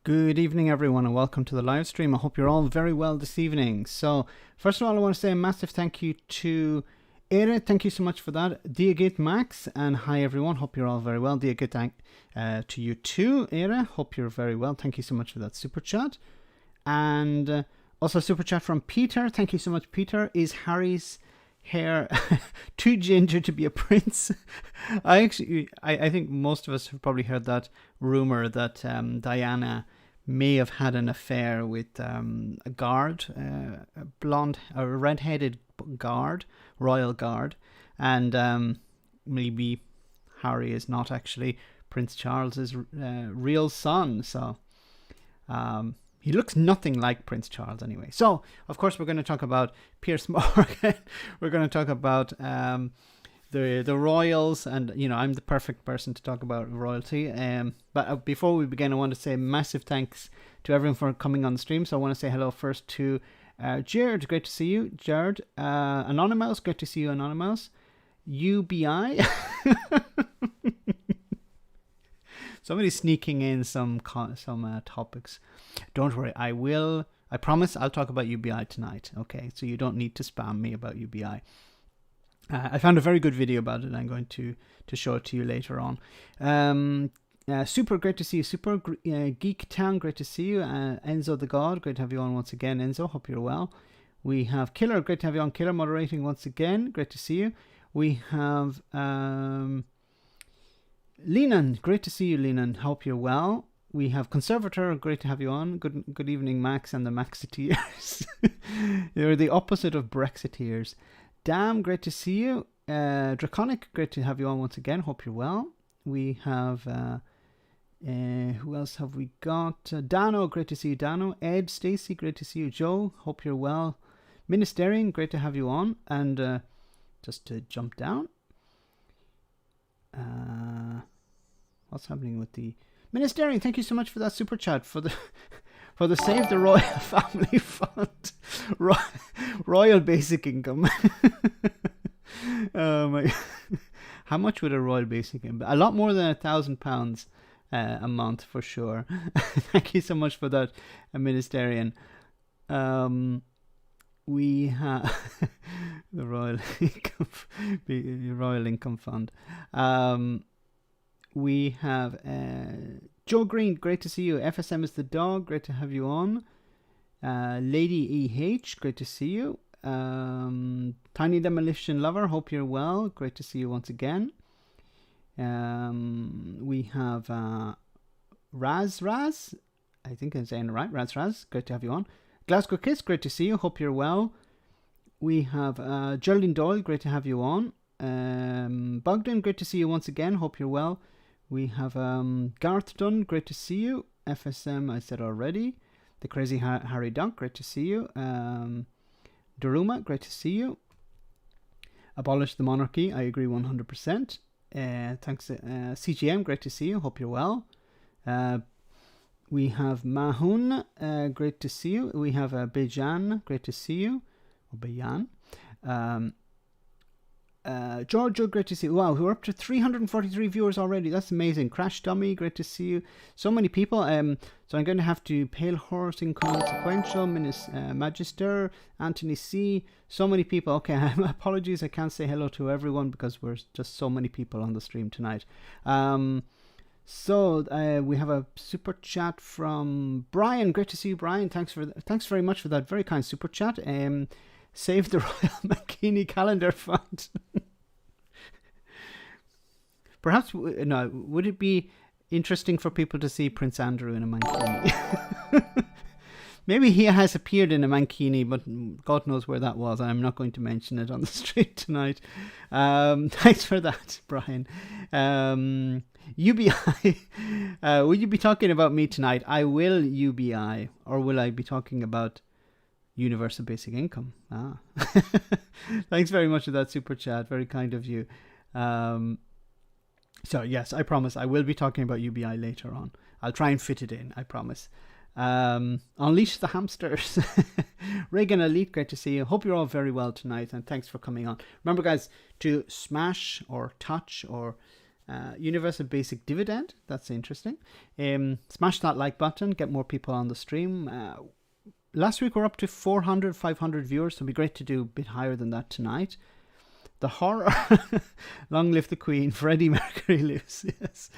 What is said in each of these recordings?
Good evening, everyone, and welcome to the live stream. I hope you're all very well this evening. So, first of all, I want to say a massive thank you to Era. Thank you so much for that. Diagit Max, and hi, everyone. Hope you're all very well. Diagit, thank to you too, Era. Hope you're very well. Thank you so much for that super chat. And also, super chat from Peter. Thank you so much, Peter. Is Harry's hair too ginger to be a prince? I think most of us have probably heard that rumor that Diana may have had an affair with a guard, a red-headed guard, royal guard, and maybe Harry is not actually Prince Charles's real son. So he looks nothing like Prince Charles anyway. So, of course, we're going to talk about Piers Morgan. We're going to talk about the royals, and I'm the perfect person to talk about royalty. But before we begin, I want to say massive thanks to everyone for coming on the stream. So I want to say hello first to Jared. Great to see you, Jared. Anonymous, great to see you, Anonymous. UBI. Somebody's sneaking in some topics. Don't worry, I promise I'll talk about UBI tonight. Okay, so you don't need to spam me about UBI. I found a very good video about it. I'm going to show it to you later on. Super, great to see you. Super Geek Town, great to see you. Enzo the God, great to have you on once again. Enzo, hope you're well. We have Killer, great to have you on. Killer moderating once again, great to see you. We have Lenan, great to see you, Lenan. Hope you're well. We have Conservator, great to have you on. Good evening, Max and the Maxiteers. You're the opposite of Brexiteers. Damn, great to see you. Draconic, great to have you on once again. Hope you're well. We have, who else have we got? Dano, great to see you, Dano. Ed, Stacy, great to see you. Joe, hope you're well. Ministerian, great to have you on. And just to jump down. What's happening with the Ministerian? Thank you so much for that super chat for the Save the Royal Family Fund, Royal Basic Income. How much would a Royal Basic Income? A lot more than £1,000 a month for sure. Thank you so much for that, Ministerian. We have the Royal Income Fund. We have Joe Green, great to see you. FSM is the dog, great to have you on. Lady EH, great to see you. Tiny Demolition Lover, hope you're well. Great to see you once again. We have Raz, I think I'm saying it right. Raz, great to have you on. Glasgow Kiss, great to see you. Hope you're well. We have Geraldine Doyle, great to have you on. Bogdan, great to see you once again. Hope you're well. We have Garth Dunn, great to see you. FSM, I said already. The Crazy Harry Dunk, great to see you. Daruma, great to see you. Abolish the Monarchy, I agree 100%. Thanks, CGM, great to see you. Hope you're well. We have Mahun, great to see you. We have Bejan, great to see you. Or Bejan. Giorgio, great to see you. Wow, we're up to 343 viewers already. That's amazing. Crash Dummy, great to see you. So many people. So I'm going to have to Pale Horse Inconsequential, Magister, Anthony C. So many people. Okay, apologies. I can't say hello to everyone because we're just so many people on the stream tonight. So we have a super chat from Brian. Great to see you, Brian. Thanks very much for that very kind super chat. Save the Royal Mankini Calendar Fund. Perhaps, no, would it be interesting for people to see Prince Andrew in a Mankini? Maybe he has appeared in a Mankini, but God knows where that was. I'm not going to mention it on the street tonight. Thanks for that, Brian. UBI, will you be talking about me tonight? I will UBI, or will I be talking about Universal Basic Income? Thanks very much for that super chat. Very kind of you. So yes, I promise I will be talking about UBI later on. I'll try and fit it in, I promise. Unleash the hamsters. Reagan Elite, great to see you. Hope you're all very well tonight, and thanks for coming on. Remember, guys, to smash or touch or Universal basic dividend. That's interesting. Smash that like button. Get more people on the stream. Last week we're up to 400, 500 viewers. So it'd be great to do a bit higher than that tonight. The horror. Long live the Queen. Freddie Mercury lives. Yes.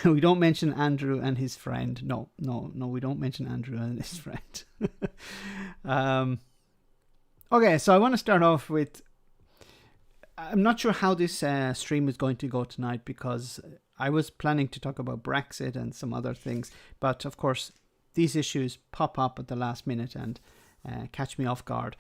We don't mention Andrew and his friend. No, we don't mention Andrew and his friend. Okay, so I want to start off with, I'm not sure how this stream is going to go tonight, because I was planning to talk about Brexit and some other things, but of course these issues pop up at the last minute and catch me off guard.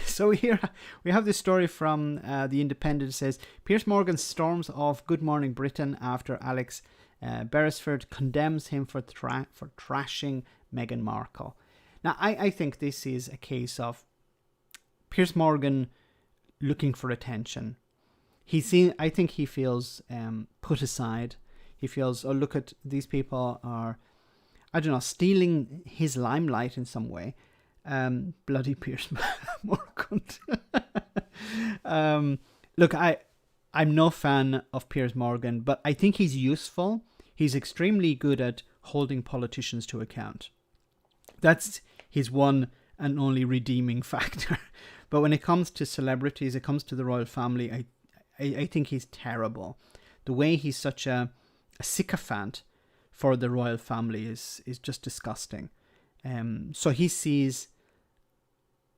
So here we have this story from The Independent. It says, Piers Morgan storms off Good Morning Britain after Alex Beresford condemns him for trashing Meghan Markle. Now, I think this is a case of Piers Morgan looking for attention. I think he feels put aside. He feels, oh, look at these people are, I don't know, stealing his limelight in some way. Bloody Piers Morgan. Look, I'm no fan of Piers Morgan, but I think he's useful. He's extremely good at holding politicians to account. That's his one and only redeeming factor. But when it comes to celebrities, it comes to the royal family, I think he's terrible. The way he's such a sycophant for the royal family is just disgusting. So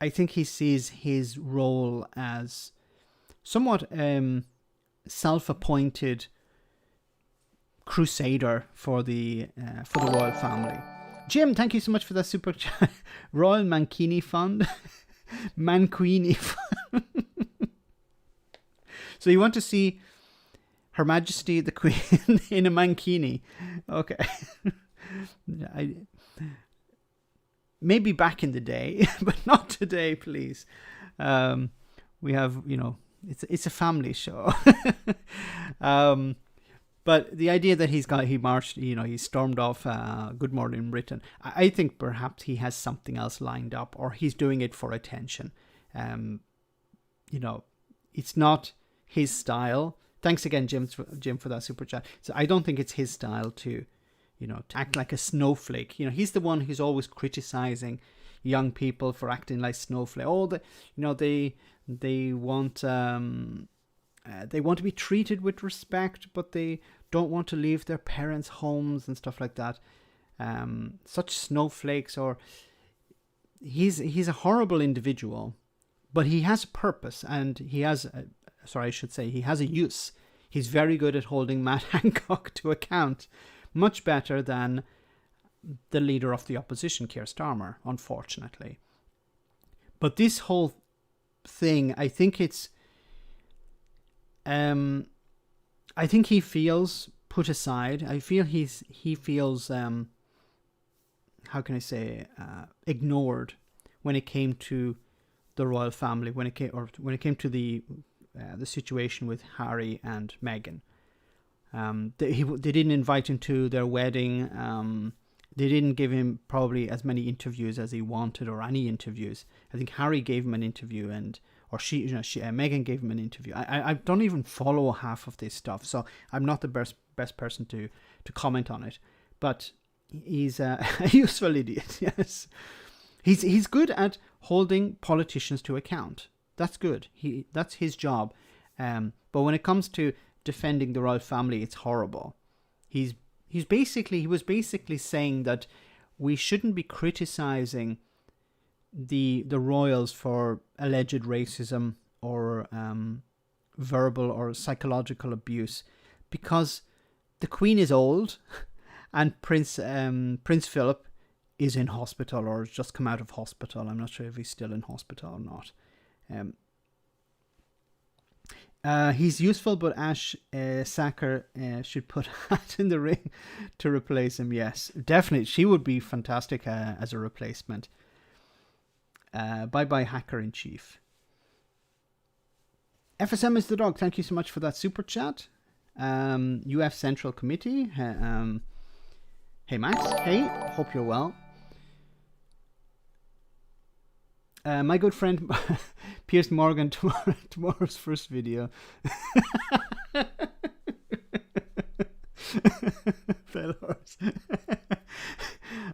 I think he sees his role as somewhat self-appointed crusader for the royal family. Jim, thank you so much for that super chat. Royal Mancini Fund. Manquini Fund. So you want to see Her Majesty the Queen in a mankini. Okay. Maybe back in the day, but not today, please. We have, it's a family show. But the idea that he marched, he stormed off Good Morning Britain, I think perhaps he has something else lined up, or he's doing it for attention. It's not his style. Thanks again, Jim, for that super chat. So I don't think it's his style to act like a snowflake. He's the one who's always criticizing young people for acting like snowflake. They want to be treated with respect, but they don't want to leave their parents' homes and stuff like that. Such snowflakes, or he's a horrible individual, but he has a purpose, and he has a use. He's very good at holding Matt Hancock to account, much better than the leader of the opposition, Keir Starmer, unfortunately. But this whole thing, I think he feels put aside. I feel he feels how can I say, ignored when it came to the royal family, when it came to the situation with Harry and Meghan. They didn't invite him to their wedding. They didn't give him probably as many interviews as he wanted, or any interviews. I think Harry gave him an interview, Meghan gave him an interview. I don't even follow half of this stuff, so I'm not the best person to comment on it. But he's a useful idiot. Yes, he's good at holding politicians to account. That's good. That's his job. But when it comes to defending the royal family, it's horrible. He was basically saying that we shouldn't be criticizing the royals for alleged racism or verbal or psychological abuse, because the Queen is old and Prince Philip is in hospital, or has just come out of hospital. I'm not sure if he's still in hospital or not. He's useful, but Ash Sacker should put a hat in the ring to replace him. Yes, definitely. She would be fantastic as a replacement. Bye-bye, Hacker-in-Chief. FSM is the dog. Thank you so much for that super chat. UF Central Committee. Hey, Max. Hey, hope you're well. My good friend Piers Morgan, tomorrow's first video. Fell horse.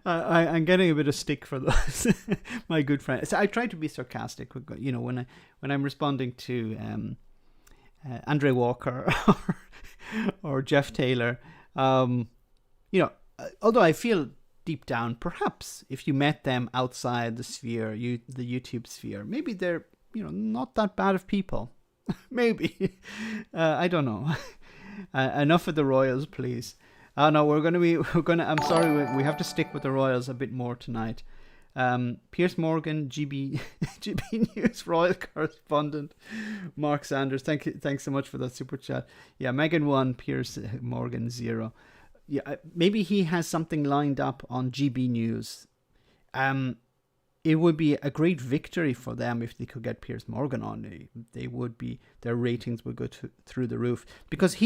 I'm getting a bit of stick for those. My good friend. So I try to be sarcastic, when I'm responding to Andre Walker or Jeff Taylor. Although I feel deep down, perhaps if you met them outside the sphere, the YouTube sphere, maybe they're not that bad of people. Maybe. I don't know. Enough of the royals, please. No, I'm sorry, we have to stick with the royals a bit more tonight. Piers Morgan, GB News royal correspondent, Mark Sanders. Thanks so much for that super chat. Yeah, Meghan 1, Piers Morgan 0. Yeah, maybe he has something lined up on GB News. It would be a great victory for them if they could get Piers Morgan on. Their ratings would go through the roof, because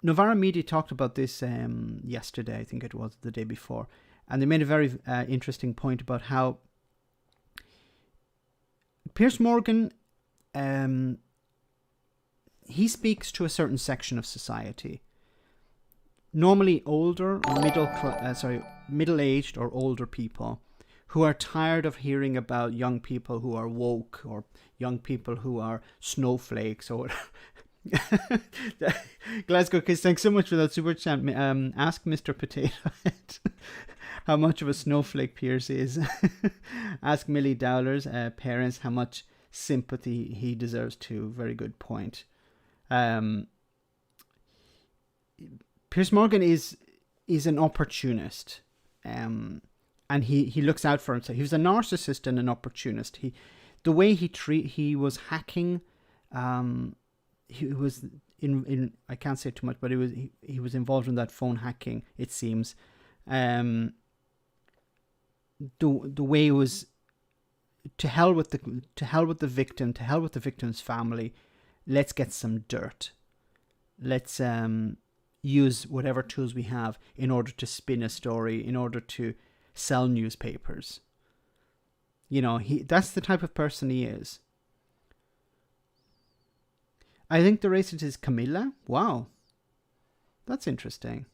Novara Media talked about this yesterday, I think it was the day before, and they made a very interesting point about how Piers Morgan, he speaks to a certain section of society, normally older or middle-aged or older people, who are tired of hearing about young people who are woke or young people who are snowflakes or Glasgow Kids, thanks so much for that super chat. Ask Mr. Potato Head how much of a snowflake Piers is. Ask Millie Dowler's parents how much sympathy he deserves too. Very good point. Piers Morgan is an opportunist, and he looks out for himself. He was a narcissist and an opportunist. The way he was hacking. He was in I can't say too much, but he was involved in that phone hacking, it seems. The way it was to hell with the victim, to hell with the victim's family. Let's get some dirt. Let's use whatever tools we have in order to spin a story, in order to sell newspapers. That's the type of person he is. I think the racist is Camilla. Wow. That's interesting.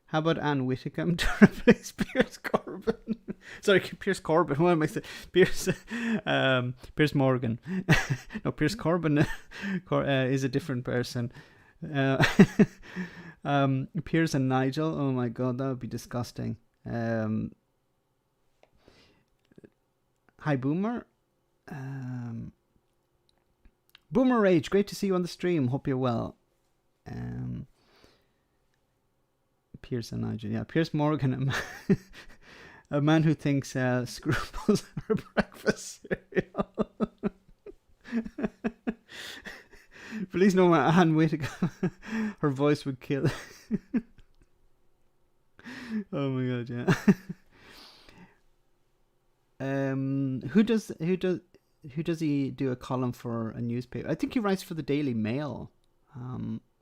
How about Anne Whittingham to replace Piers Corbyn? Sorry, Piers Corbyn. What am I saying? Piers Morgan. No, Piers Corbyn is a different person. Piers and Nigel. Oh my God, that would be disgusting. Hi, Boomer. Boomer Rage, great to see you on the stream. Hope you're well. Piers and Nigel. Yeah, Piers Morgan, a man who thinks scruples are breakfast cereal. Please no, Anne Whittingham. Her voice would kill. Oh my God, yeah. Who does he do a column for a newspaper? I think he writes for the Daily Mail,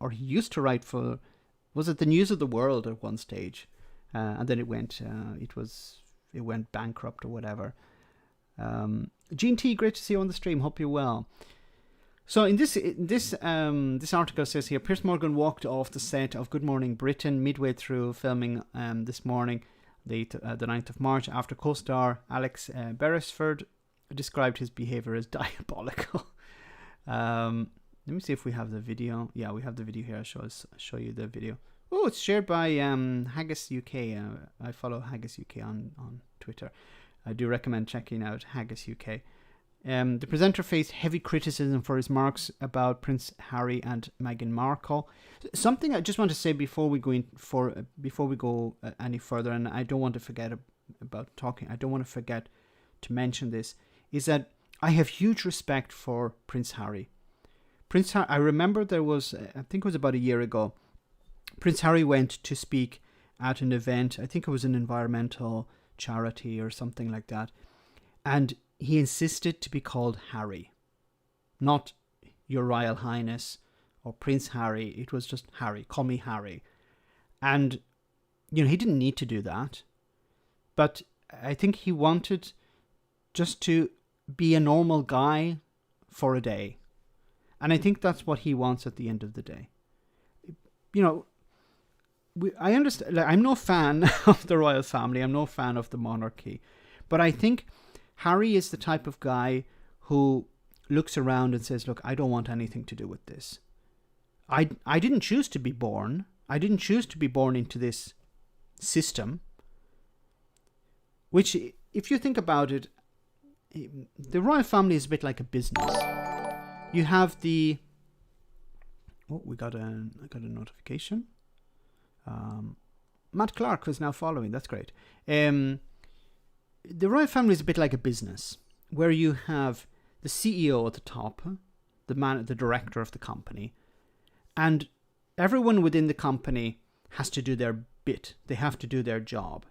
or he used to write for, was it the News of the World at one stage, and then it went bankrupt or whatever. Gene T, great to see you on the stream. Hope you're well. So in this article says here, Piers Morgan walked off the set of Good Morning Britain midway through filming this morning, the 9th of March, after co-star Alex Beresford described his behaviour as diabolical. Let me see if we have the video. Yeah, we have the video here. I'll show you the video. Oh, it's shared by Haggis UK. I follow Haggis UK on Twitter. I do recommend checking out Haggis UK. The presenter faced heavy criticism for his remarks about Prince Harry and Meghan Markle. Something I just want to say before we go any further, and I don't want to forget about talking. I don't want to forget to mention this, is that I have huge respect for Prince Harry. I remember there was, I think it was about a year ago, Prince Harry went to speak at an event. I think it was an environmental charity or something like that, and he insisted to be called Harry, not Your Royal Highness or Prince Harry. It was just Harry. Call me Harry. And he didn't need to do that, but I think he wanted just to be a normal guy for a day. And I think that's what he wants at the end of the day. You know, I understand. Like, I'm no fan of the royal family. I'm no fan of the monarchy. But I think Harry is the type of guy who looks around and says, look, I don't want anything to do with this. I didn't choose to be born. I didn't choose to be born into this system. Which, if you think about it, the royal family is a bit like a business. You have the... Oh, I got a notification. Matt Clark is now following. That's great. The royal family is a bit like a business, where you have the CEO at the top, the director of the company, and everyone within the company has to do their bit. They have to do their job.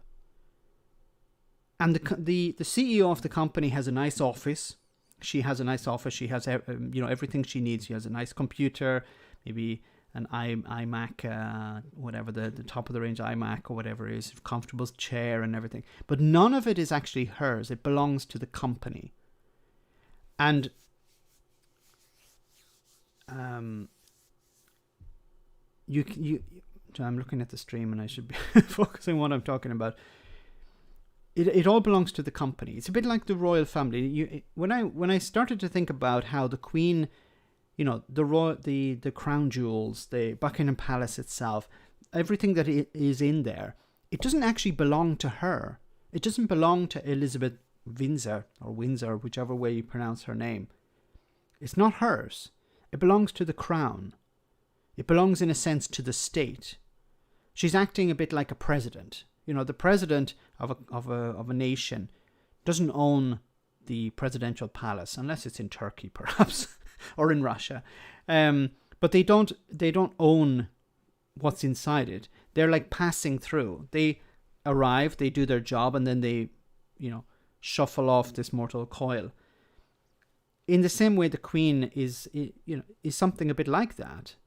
And the CEO of the company has a nice office. She has a nice office. She has everything she needs. She has a nice computer, maybe an iMac, whatever the top of the range iMac or whatever it is, comfortable chair and everything. But none of it is actually hers. It belongs to the company. And I'm looking at the stream and I should be focusing on what I'm talking about. It all belongs to the company. It's a bit like the royal family. When I started to think about how the Queen, the crown jewels, the Buckingham Palace itself, everything that is in there, it doesn't actually belong to her. It doesn't belong to Elizabeth Windsor, whichever way you pronounce her name. It's not hers. It belongs to the crown. It belongs, in a sense, to the state. She's acting a bit like a president. The president of a nation doesn't own the presidential palace, unless it's in Turkey, perhaps, or in Russia. But they don't own what's inside it. They're like passing through. They arrive, they do their job, and then they, shuffle off this mortal coil. In the same way, the Queen is something a bit like that.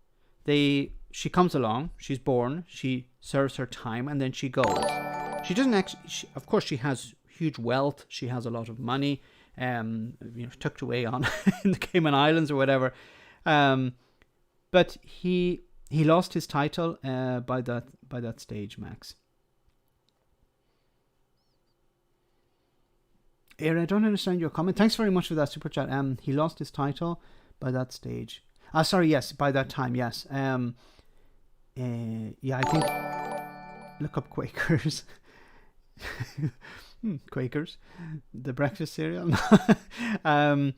She comes along, she's born, she serves her time, and then she goes. She doesn't actually... of course, she has huge wealth. She has a lot of money, tucked away on in the Cayman Islands or whatever. But he lost his title by that stage, Max. Aaron, I don't understand your comment. Thanks very much for that super chat. He lost his title by that stage. Yes, by that time, yes. I think... Look up Quakers. Quakers. The breakfast cereal. I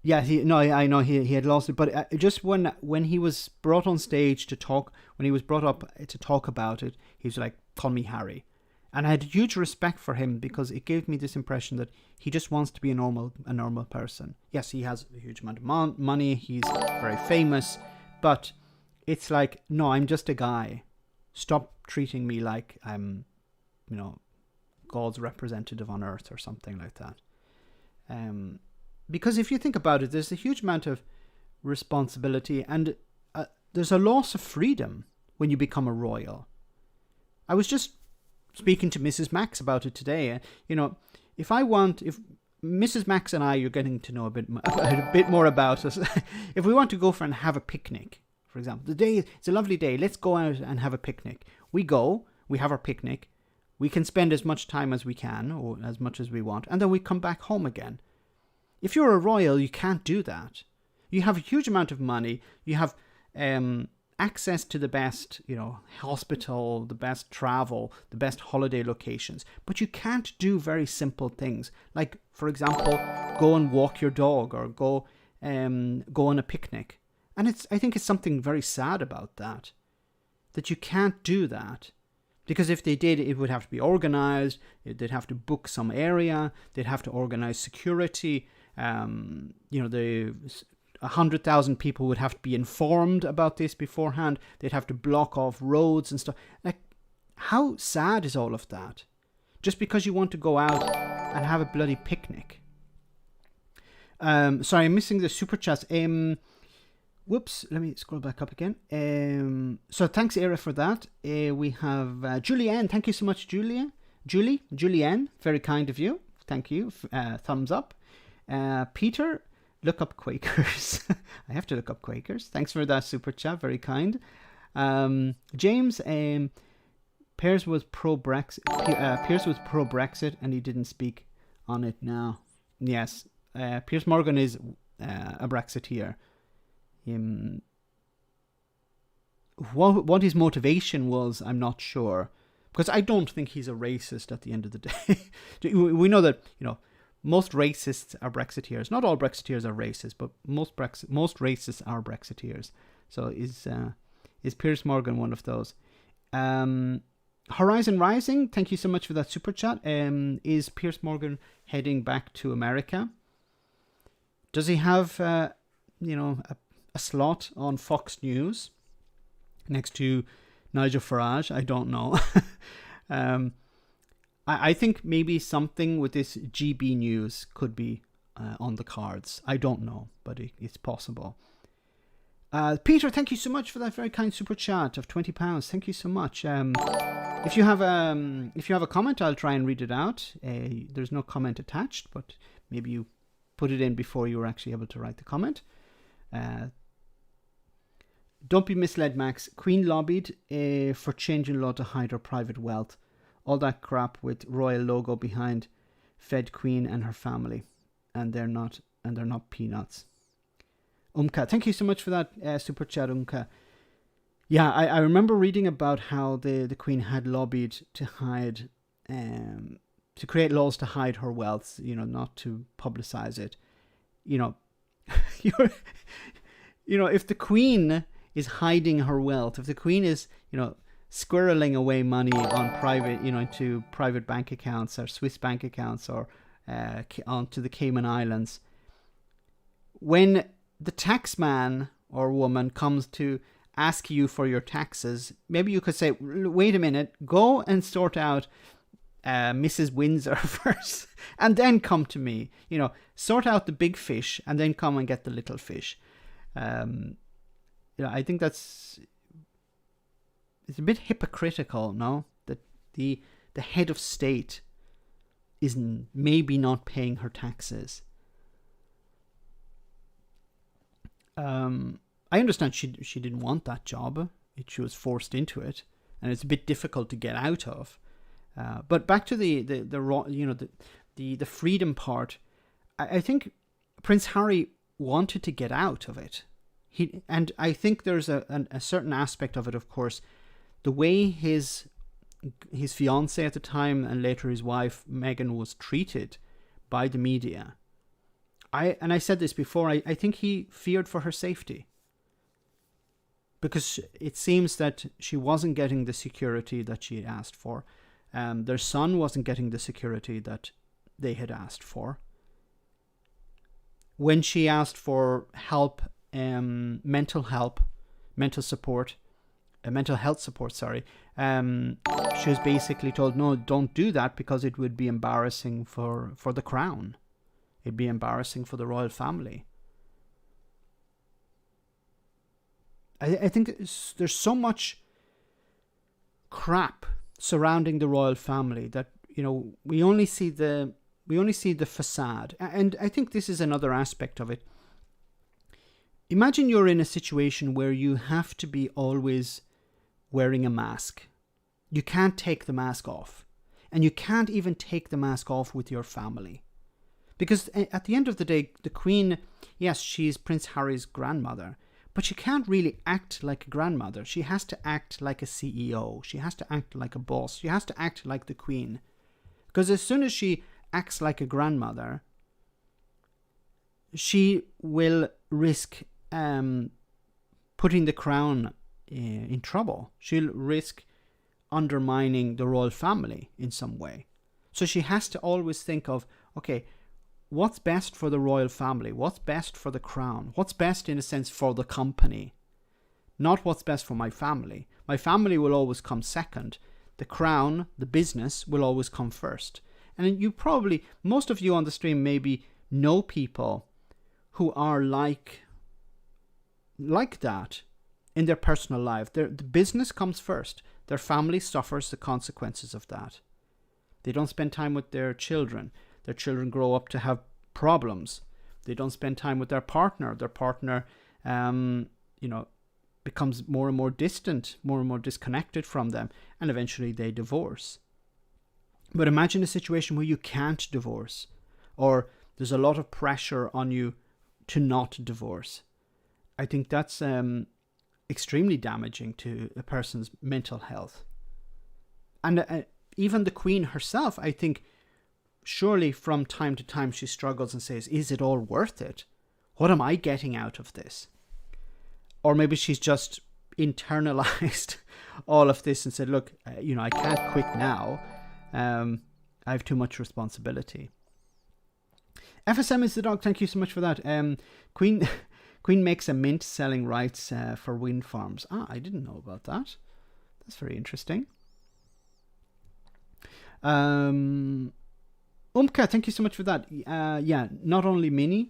know he had lost it. But just when he was brought on stage to talk, when he was brought up to talk about it, he was like, call me Harry. And I had huge respect for him because it gave me this impression that he just wants to be a normal person. Yes, he has a huge amount of money. He's very famous. But it's like, no, I'm just a guy. Stop treating me like I'm, God's representative on earth or something like that. Because if you think about it, there's a huge amount of responsibility and there's a loss of freedom when you become a royal. I was just speaking to Mrs. Max about it today. If Mrs. Max and I, you're getting to know a bit more about us. If we want to go and have a picnic, for example, it's a lovely day. Let's go out and have a picnic. We go, we have our picnic. We can spend as much time as we can or as much as we want. And then we come back home again. If you're a royal, you can't do that. You have a huge amount of money. You have access to the best, hospital, the best travel, the best holiday locations. But you can't do very simple things. Like, for example, go and walk your dog or go on a picnic. And I think it's something very sad about that you can't do that. Because if they did, it would have to be organized. They'd have to book some area. They'd have to organize security. 100,000 people would have to be informed about this beforehand. They'd have to block off roads and stuff. Like, how sad is all of that? Just because you want to go out and have a bloody picnic. Sorry, I'm missing the super chats. Whoops, let me scroll back up again. So thanks, Era, for that. We have Julianne. Thank you so much, Julianne. Very kind of you. thank you. Thumbs up. Peter, look up Quakers. I have to look up Quakers. Thanks for that super chat. Very kind. James, Piers was pro-Brexit. Piers was pro-Brexit, and he didn't speak on it now. Yes, Piers Morgan is a Brexiteer. What his motivation was, I'm not sure, because I don't think he's a racist at the end of the day. We know that, most racists are Brexiteers. Not all Brexiteers are racist, but most racists are Brexiteers. So is Piers Morgan one of those? Horizon Rising, thank you so much for that super chat. Is Piers Morgan heading back to America? Does he have a slot on Fox News next to Nigel Farage? I don't know. I think maybe something with this GB News could be on the cards. I don't know, but it's possible. Peter, thank you so much for that very kind super chat of £20. Thank you so much. If you have a comment, I'll try and read it out. There's no comment attached, but maybe you put it in before you were actually able to write the comment. Don't be misled, Max. Queen lobbied for changing law to hide her private wealth. All that crap with royal logo behind fed Queen and her family, and they're not peanuts. Umka, thank you so much for that super chat, Umka. Yeah, I remember reading about how the Queen had lobbied to hide, to create laws to hide her wealth, not to publicize it. If the Queen is hiding her wealth, if the Queen is, squirreling away money on private, into private bank accounts or Swiss bank accounts or onto the Cayman Islands, when the tax man or woman comes to ask you for your taxes, maybe you could say, wait a minute, go and sort out Mrs. Windsor first, and then come to me. Sort out the big fish and then come and get the little fish. I think it's a bit hypocritical, no? That the head of state is maybe not paying her taxes. I understand she didn't want that job. She was forced into it, and it's a bit difficult to get out of. But back to the freedom part, I think Prince Harry wanted to get out of it. And I think there's a certain aspect of it, of course, the way his fiancée at the time and later his wife Meghan was treated by the media. I said this before, I think he feared for her safety, because it seems that she wasn't getting the security that she had asked for. Their son wasn't getting the security that they had asked for. When she asked for help, mental health support, she was basically told, no, don't do that, because it would be embarrassing for the crown. It'd be embarrassing for the royal family. I think there's so much crap surrounding the royal family that we only see the facade. And I think this is another aspect of it. Imagine you're in a situation where you have to be always wearing a mask. You can't take the mask off. And you can't even take the mask off with your family. Because at the end of the day, the Queen, yes, she's Prince Harry's grandmother, but she can't really act like a grandmother. She has to act like a CEO. She has to act like a boss. She has to act like the Queen. Because as soon as she acts like a grandmother, she will risk putting the crown in trouble. She'll risk undermining the royal family in some way. So she has to always think of, okay, what's best for the royal family? What's best for the crown? What's best, in a sense, for the company? Not what's best for my family. My family will always come second. The crown, the business, will always come first. And you probably, most of you on the stream maybe know people who are like that in their personal life. The business comes first. Their family suffers the consequences of that. They don't spend time with their children. their children grow up to have problems. They don't spend time with their partner. Their partner, becomes more and more distant, more and more disconnected from them, and eventually they divorce. But imagine a situation where you can't divorce, or there's a lot of pressure on you to not divorce. I think that's extremely damaging to a person's mental health. And even the Queen herself, I think, surely from time to time she struggles and says, is it all worth it? What am I getting out of this? Or maybe she's just internalized all of this and said, look, I can't quit now. I have too much responsibility. FSM is the dog. Thank you so much for that. Queen makes a mint selling rights for wind farms. I didn't know about that. That's very interesting. Umka, thank you so much for that. Not only Minnie,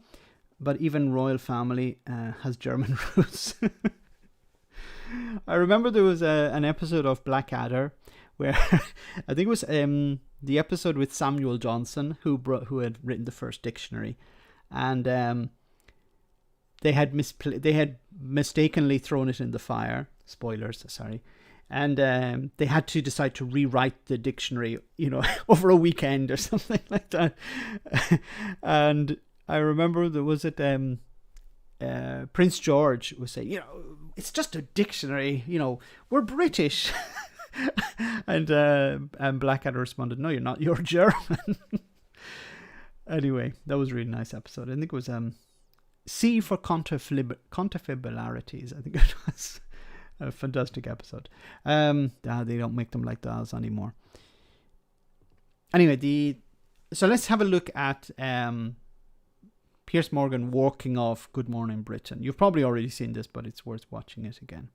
but even royal family has German roots. I remember there was an episode of Blackadder where I think it was the episode with Samuel Johnson, who had written the first dictionary, and they had mistakenly thrown it in the fire. Spoilers, sorry. And they had to decide to rewrite the dictionary, over a weekend or something like that. And I remember there was Prince George was saying, it's just a dictionary, we're British. and Blackadder responded, no, you're not, you're German. Anyway, that was a really nice episode. I think it was C for contifibularities, I think it was. A fantastic episode. They don't make them like those anymore. Anyway, so let's have a look at Piers Morgan walking off Good Morning Britain. You've probably already seen this, but it's worth watching it again.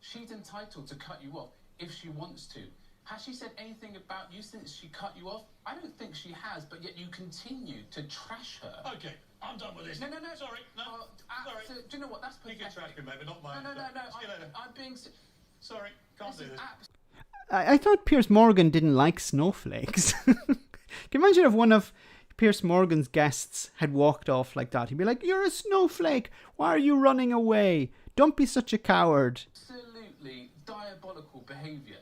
She's entitled to cut you off if she wants to. Has she said anything about you since she cut you off? I don't think she has, but yet you continue to trash her. Okay, I'm done with this. No. Sorry, no. Sorry. So, do you know what? That's pathetic. You can trash me, maybe, not mine. No. I'm being... Sorry, can't do this. I thought Piers Morgan didn't like snowflakes. Can you imagine if one of Piers Morgan's guests had walked off like that? He'd be like, you're a snowflake. Why are you running away? Don't be such a coward. Absolutely diabolical behaviour.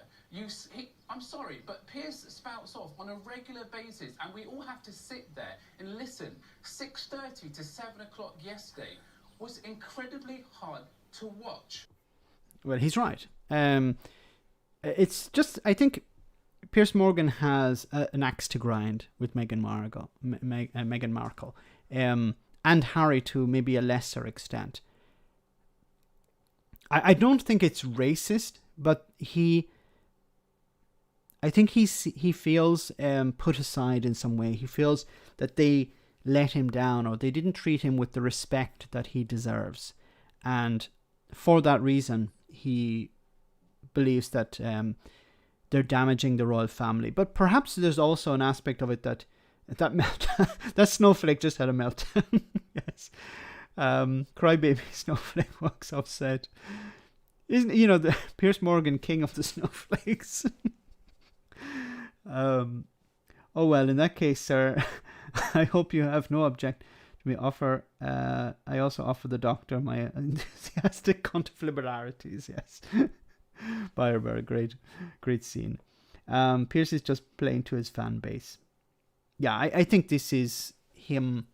I'm sorry, but Piers spouts off on a regular basis, and we all have to sit there and listen. 6:30 to 7 o'clock yesterday was incredibly hard to watch. Well, he's right. It's just, I think Piers Morgan has an axe to grind with Meghan Markle, and Harry to maybe a lesser extent. I don't think it's racist, but I think he feels put aside in some way. He feels that they let him down, or they didn't treat him with the respect that he deserves. And for that reason, he believes that they're damaging the royal family. But perhaps there's also an aspect of it that that snowflake just had a meltdown. Yes. Crybaby snowflake walks offset. Isn't the Piers Morgan king of the snowflakes? Oh well, in that case, sir, I hope you have no objection to me offer. I also offer the doctor my enthusiastic contifibularities. Yes, Byerberg, great scene. Piers is just playing to his fan base. Yeah, I think this is him.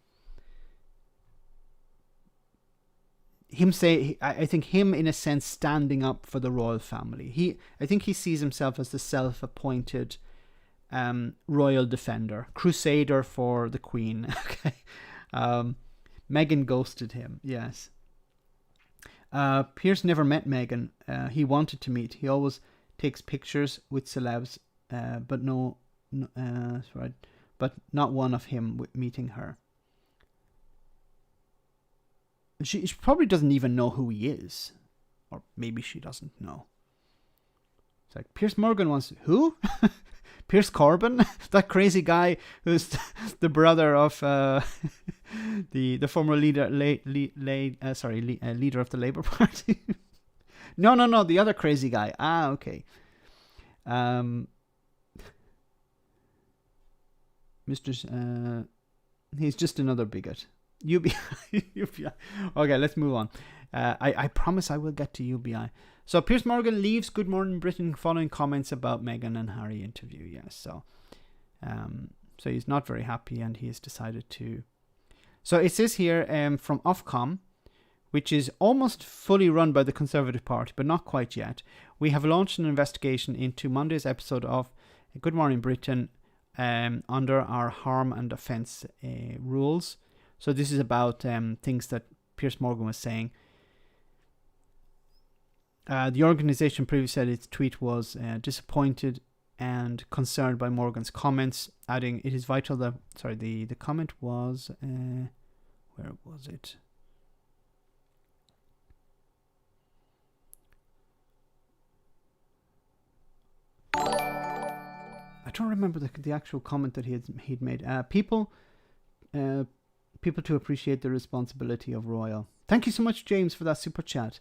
I think him in a sense standing up for the royal family. I think he sees himself as the self-appointed royal defender, crusader for the Queen. Okay, Meghan ghosted him. Yes. Piers never met Meghan. He wanted to meet. He always takes pictures with celebs, but but not one of him meeting her. She probably doesn't even know who he is. Or maybe she doesn't know. It's like, Piers Morgan wants... Who? Piers Corbyn? That crazy guy who's the brother of the former leader of the Labour Party? No, the other crazy guy. Okay. He's just another bigot. UBI. UBI. Okay, let's move on. I promise I will get to UBI. So Piers Morgan leaves Good Morning Britain following comments about Meghan and Harry interview. Yes, so he's not very happy, and he has decided to. So it says here from Ofcom, which is almost fully run by the Conservative Party, but not quite yet. We have launched an investigation into Monday's episode of Good Morning Britain under our harm and offence rules. So this is about things that Piers Morgan was saying. The organisation previously said its tweet was disappointed and concerned by Morgan's comments, adding, it is vital that... Sorry, the comment was... where was it? I don't remember the actual comment that he'd made. People to appreciate the responsibility of royal. Thank you so much, James, for that super chat.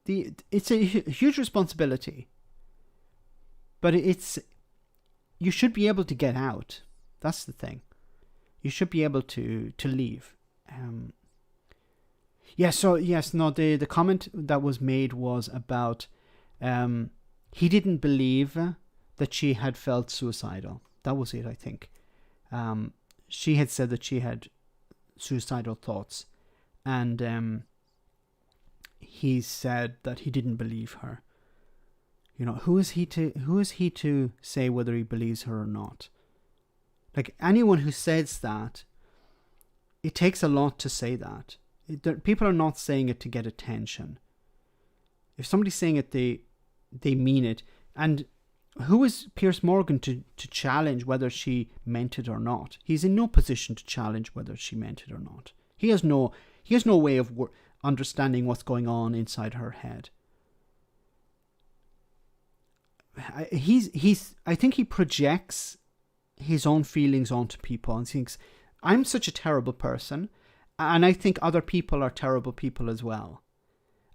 It's a huge responsibility, but you should be able to get out. That's the thing. You should be able to leave. The comment that was made was about he didn't believe that she had felt suicidal. That was it, I think. She had said that she had suicidal thoughts, and he said that he didn't believe her. You know, who is he to say whether he believes her or not? Like, anyone who says that, it takes a lot to say that. People are not saying it to get attention. If somebody's saying it, they mean it. And who is Piers Morgan to challenge whether she meant it or not? He's in no position to challenge whether she meant it or not. He has no way of understanding what's going on inside her head. I think he projects his own feelings onto people and thinks, I'm such a terrible person, and I think other people are terrible people as well.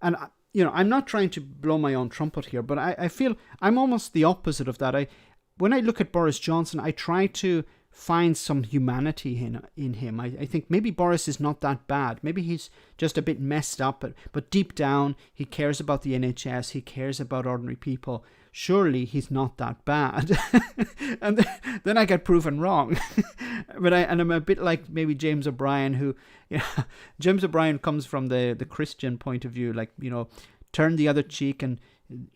And I'm not trying to blow my own trumpet here, but I feel I'm almost the opposite of that. When I look at Boris Johnson, I try to find some humanity in him. I think maybe Boris is not that bad. Maybe he's just a bit messed up, but deep down, he cares about the NHS. He cares about ordinary people. Surely he's not that bad. And then I get proven wrong. I'm a bit like maybe James O'Brien, who, James O'Brien comes from the Christian point of view, like, turn the other cheek, and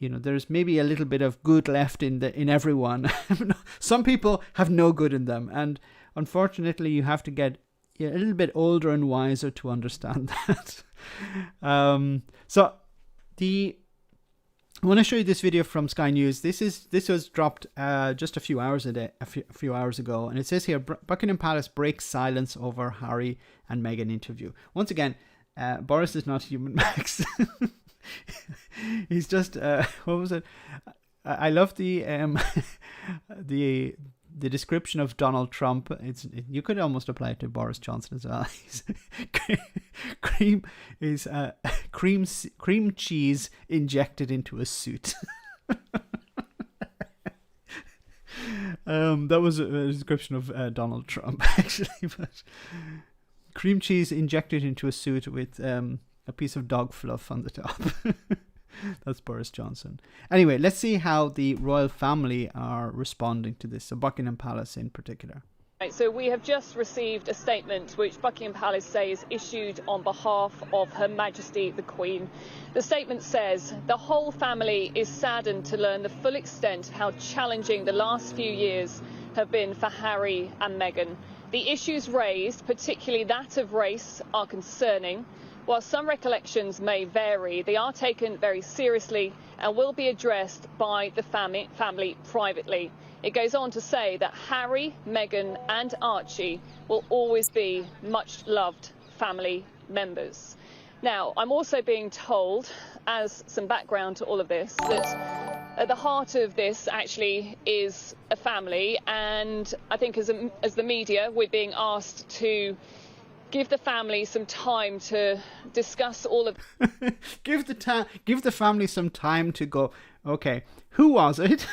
there's maybe a little bit of good left in everyone. Some people have no good in them, and unfortunately you have to get a little bit older and wiser to understand that. I want to show you this video from Sky News. This was dropped just a few hours ago, and it says here, Buckingham Palace breaks silence over Harry and Meghan interview. Once again, Boris is not human, Max. He's just what was it? I love the description of Donald Trump. You could almost apply it to Boris Johnson as well. Cream cheese injected into a suit. That was a description of Donald Trump, actually. But cream cheese injected into a suit with a piece of dog fluff on the top. That's Boris Johnson. Anyway, let's see how the royal family are responding to this, so Buckingham Palace in particular. Right, so we have just received a statement which Buckingham Palace says issued on behalf of Her Majesty the Queen. The statement says, the whole family is saddened to learn the full extent of how challenging the last few years have been for Harry and Meghan. The issues raised, particularly that of race, are concerning. While some recollections may vary, they are taken very seriously and will be addressed by the family privately. It goes on to say that Harry, Meghan and Archie will always be much loved family members. Now, I'm also being told, as some background to all of this, that at the heart of this actually is a family, and I think as the media we're being asked to give the family some time to discuss all of give the family some time to go, okay, who was it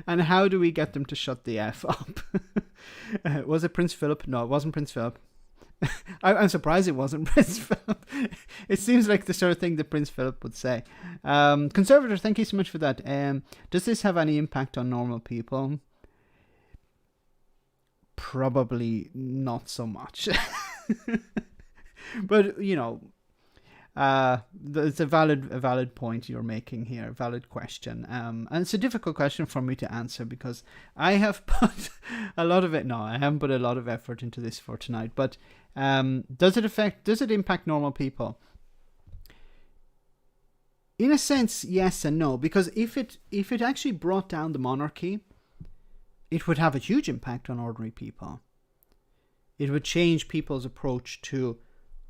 and how do we get them to shut the F up? Was it Prince Philip? No, it wasn't Prince Philip. I'm surprised it wasn't Prince Philip. It seems like the sort of thing that Prince Philip would say. Conservator, thank you so much for that. Does this have any impact on normal people? Probably not so much. But, you know, it's a valid point you're making here, valid question. And it's a difficult question for me to answer because I have put a lot of it. No, I haven't put a lot of effort into this for tonight. But does it impact normal people? In a sense, yes and no. Because if it actually brought down the monarchy, it would have a huge impact on ordinary people. It would change people's approach to,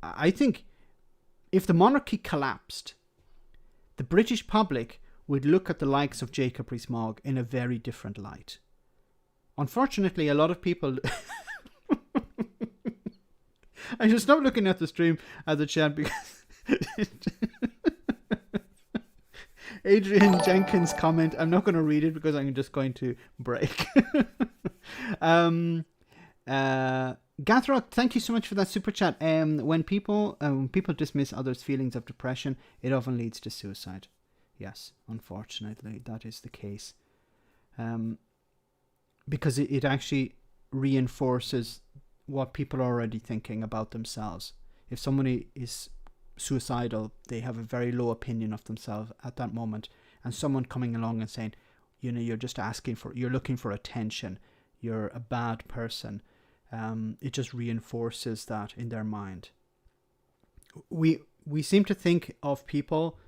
I think, if the monarchy collapsed, the British public would look at the likes of Jacob Rees-Mogg in a very different light. Unfortunately, a lot of people... I should stop looking at the stream, at the chat, because... Adrian Jenkins' comment, I'm not going to read it because I'm just going to break. Gathrock, thank you so much for that super chat. When people dismiss others' feelings of depression, it often leads to suicide. Yes, unfortunately, that is the case. Because it actually reinforces what people are already thinking about themselves. If somebody is suicidal, they have a very low opinion of themselves at that moment. And someone coming along and saying, you know, you're looking for attention, you're a bad person. It just reinforces that in their mind. We seem to think of people.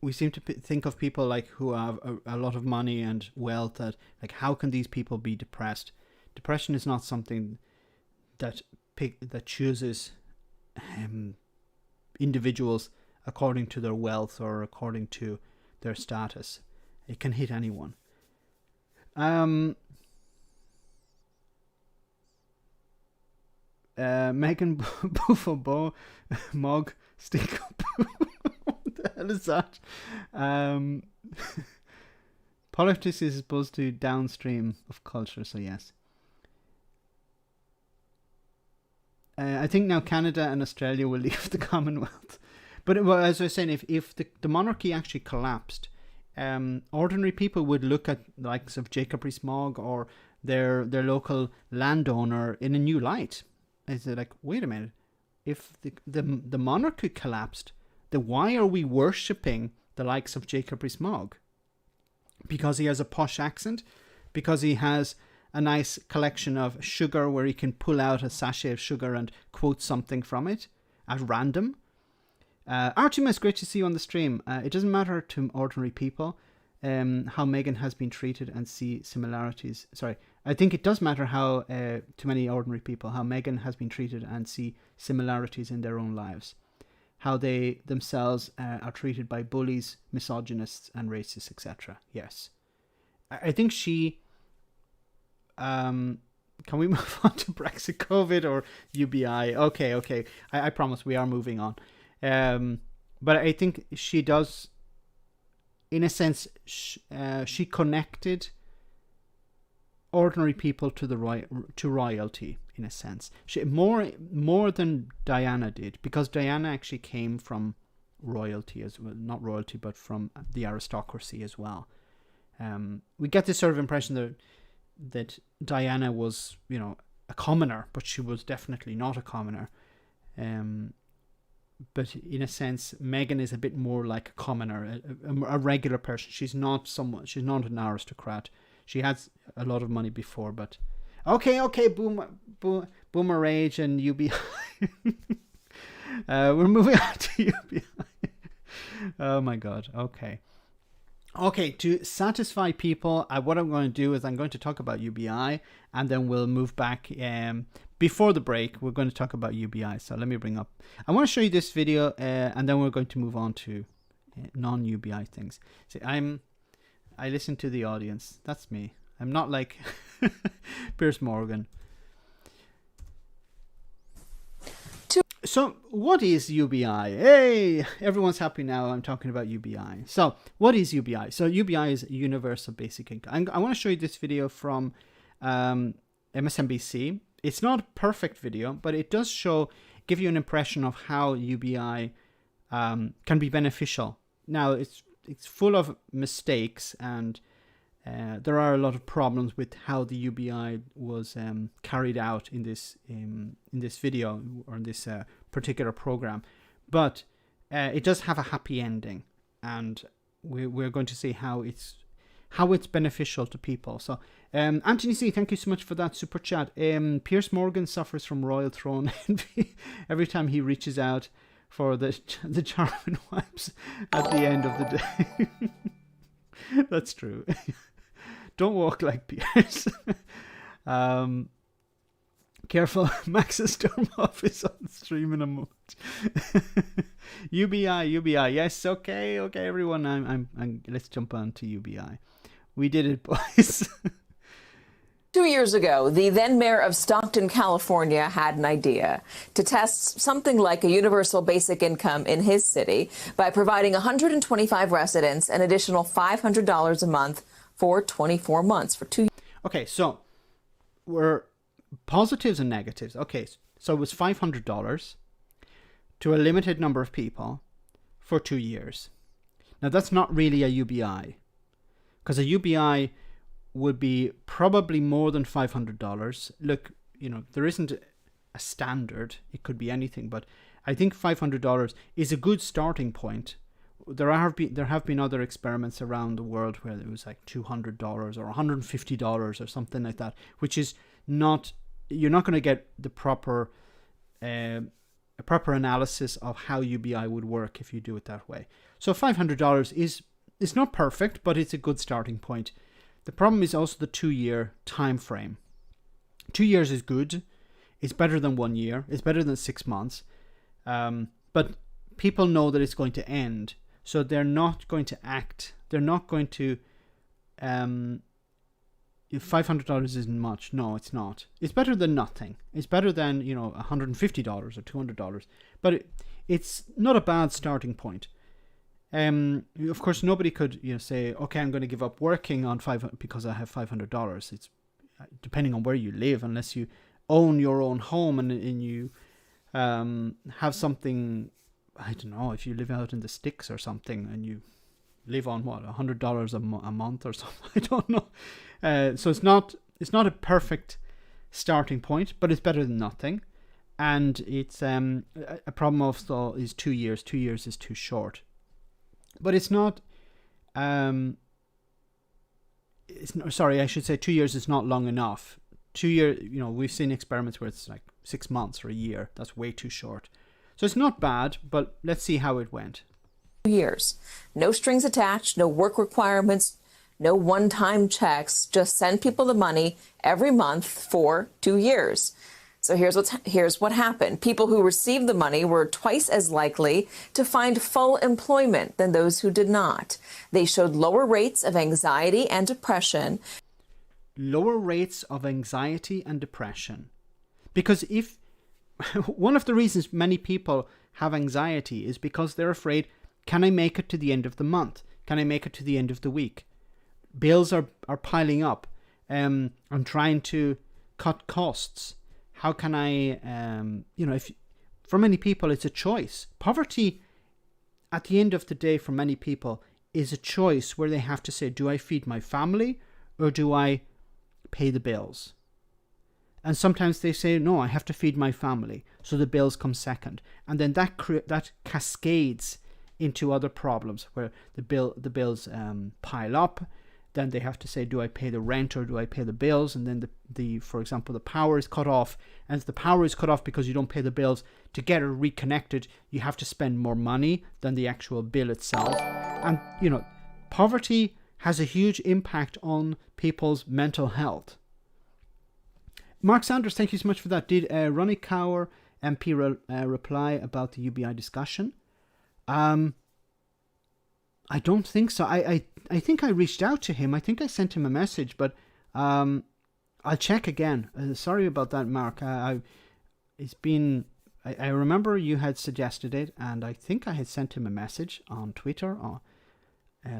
We seem to think of people like who have a lot of money and wealth. That like, how can these people be depressed? Depression is not something that chooses individuals according to their wealth or according to their status. It can hit anyone. Meghan Buffo Mog Stick Up. What the hell is that? Politics is supposed to downstream of culture, so yes. I think now Canada and Australia will leave the Commonwealth. But as I was saying, if the monarchy actually collapsed, ordinary people would look at the likes of Jacob Rees-Mogg or their local landowner in a new light. I said, like, wait a minute, if the monarchy collapsed, then why are we worshipping the likes of Jacob Rees-Mogg? Because he has a posh accent? Because he has a nice collection of sugar where he can pull out a sachet of sugar and quote something from it at random? Artemis, great to see you on the stream. It doesn't matter to ordinary people how Meghan has been treated and see similarities. Sorry, I think it does matter how to many ordinary people how Meghan has been treated and see similarities in their own lives. How they themselves are treated by bullies, misogynists and racists, etc. Yes. I think she... can we move on to Brexit, COVID or UBI? Okay. I promise we are moving on. But I think she does, in a sense, she connected ordinary people to to royalty, in a sense. She more than Diana did, because Diana actually came from royalty as well, not royalty, but from the aristocracy as well. We get this sort of impression that Diana was, you know, a commoner, but she was definitely not a commoner. But in a sense, Meghan is a bit more like a commoner, a regular person. She's not an aristocrat. She had a lot of money before, but okay, boomer age and UBI. We're moving on to UBI. Oh my God. Okay, to satisfy people, what I'm going to do is I'm going to talk about UBI, and then we'll move back. Before the break, we're going to talk about UBI. So let me bring up... I want to show you this video, and then we're going to move on to non-UBI things. See, I listen to the audience. That's me. I'm not like Piers Morgan. So what is UBI? Hey, everyone's happy now. I'm talking about UBI. So what is UBI? So UBI is Universal Basic Income. I want to show you this video from MSNBC. It's not a perfect video, but it does give you an impression of how UBI can be beneficial. Now, it's full of mistakes, and there are a lot of problems with how the UBI was carried out in this video or in this particular program. But it does have a happy ending, and we're going to see how it's beneficial to people. So Anthony C, thank you so much for that super chat. Piers Morgan suffers from royal throne envy every time he reaches out for the Charmin wipes at the end of the day. That's true. Don't walk like Piers. Careful, Max's term off is on stream in a moment. UBI, yes, okay, everyone. I'm let's jump on to UBI. We did it, boys. 2 years ago, the then mayor of Stockton, California, had an idea to test something like a universal basic income in his city by providing 125 residents an additional $500 a month for 24 months for 2 years. Okay, so we're positives and negatives. Okay, so it was $500 to a limited number of people for 2 years. Now, that's not really a UBI, because a UBI would be probably more than $500. Look, there isn't a standard. It could be anything, but I think $500 is a good starting point. There have been other experiments around the world where it was like $200 or $150 or something like that, which is not, you're not going to get the proper analysis of how UBI would work if you do it that way. So $500 is not perfect, but it's a good starting point. The problem is also the 2-year time frame. 2 years is good. It's better than 1 year. It's better than 6 months. But people know that it's going to end. So they're not going to act. They're not going to... If $500 isn't much. No, it's not. It's better than nothing. It's better than, $150 or $200. But it's not a bad starting point. Of course, nobody could say, okay, I'm going to give up working on because I have $500. It's depending on where you live, unless you own your own home and you have something. I don't know, if you live out in the sticks or something and you live on $100 a month or something. I don't know. So it's not a perfect starting point, but it's better than nothing. And it's a problem also is 2 years. 2 years is too short. But it's not. Sorry, I should say 2 years is not long enough. 2 years, we've seen experiments where it's like 6 months or a year. That's way too short. So it's not bad, but let's see how it went. 2 years. No strings attached, no work requirements, no one-time checks. Just send people the money every month for 2 years. So here's what happened. People who received the money were twice as likely to find full employment than those who did not. They showed lower rates of anxiety and depression. Lower rates of anxiety and depression. Because if one of the reasons many people have anxiety is because they're afraid, can I make it to the end of the month? Can I make it to the end of the week? Bills are piling up. I'm trying to cut costs. How can I, for many people, it's a choice. Poverty, at the end of the day, for many people, is a choice where they have to say, do I feed my family or do I pay the bills? And sometimes they say, no, I have to feed my family. So the bills come second. And then that cascades into other problems where the bills pile up. Then they have to say, do I pay the rent or do I pay the bills? And then for example, the power is cut off. And if the power is cut off because you don't pay the bills, to get it reconnected, you have to spend more money than the actual bill itself. And, poverty has a huge impact on people's mental health. Mark Sanders, thank you so much for that. Did Ronnie Cower MP reply about the UBI discussion? I don't think so. I think I reached out to him. I think I sent him a message, but I'll check again. Sorry about that, Mark. It's been I remember you had suggested it, and I think I had sent him a message on Twitter.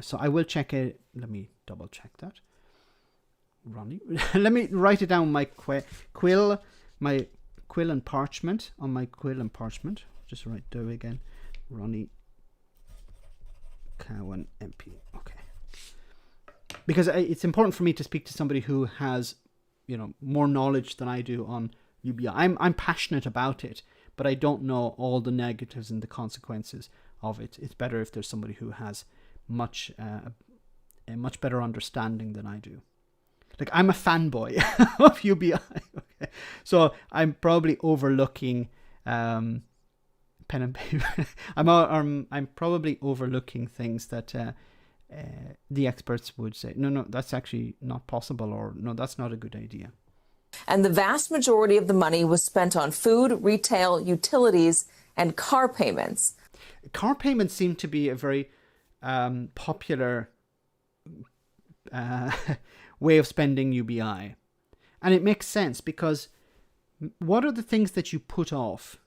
So I will check it. Let me double check that. Ronnie, let me write it down. My quill and parchment, on my quill and parchment. Just write there again. Ronnie Cowan MP. Okay. Because it's important for me to speak to somebody who has, more knowledge than I do on UBI. I'm passionate about it, but I don't know all the negatives and the consequences of it. It's better if there's somebody who has a much better understanding than I do. Like, I'm a fanboy of UBI. Okay, so I'm probably overlooking pen and paper. I'm probably overlooking things that the experts would say, no, that's actually not possible, or no, that's not a good idea. And the vast majority of the money was spent on food, retail, utilities, and car payments. Car payments seem to be a very popular way of spending UBI. And it makes sense, because what are the things that you put off?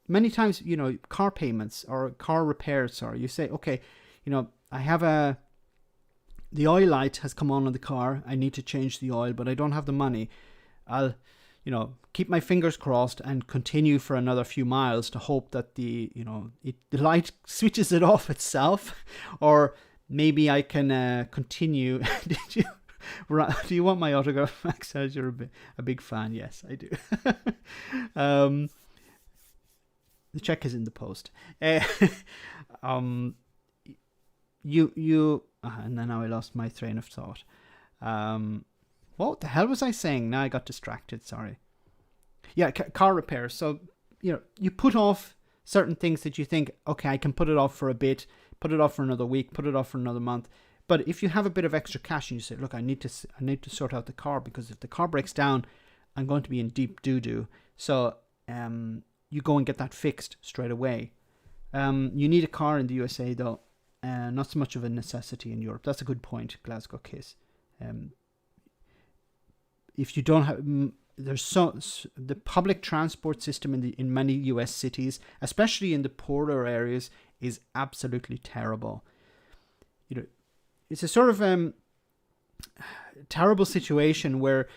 Many times, car payments or car repairs, or you say, okay, I have the oil light has come on in the car. I need to change the oil, but I don't have the money. I'll, keep my fingers crossed and continue for another few miles to hope that the light switches it off itself, or maybe I can continue. Do you want my autograph, Max? As you're a big fan. Yes, I do. The check is in the post. And then now I lost my train of thought. What the hell was I saying? Now I got distracted. Sorry. Yeah, car repairs. So, you put off certain things that you think, okay, I can put it off for a bit, put it off for another week, put it off for another month. But if you have a bit of extra cash and you say, look, I need to sort out the car, because if the car breaks down, I'm going to be in deep doo-doo. So, you go and get that fixed straight away. You need a car in the USA, though. Not so much of a necessity in Europe. That's a good point, Glasgow Kiss. If you don't have, the public transport system in many US cities, especially in the poorer areas, is absolutely terrible. It's a sort of terrible situation where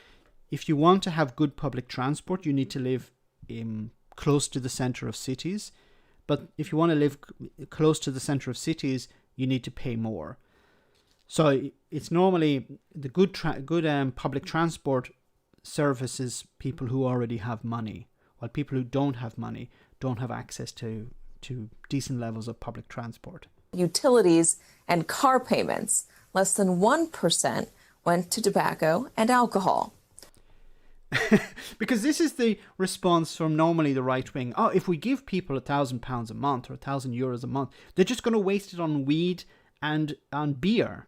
if you want to have good public transport, you need to live close to the center of cities. But if you want to live close to the center of cities, you need to pay more. So it's normally the good public transport services people who already have money, while people who don't have money don't have access to decent levels of public transport. Utilities and car payments. Less than 1% went to tobacco and alcohol. Because this is the response from normally the right wing. Oh, if we give people £1,000 a month or €1,000 a month, they're just going to waste it on weed and on beer.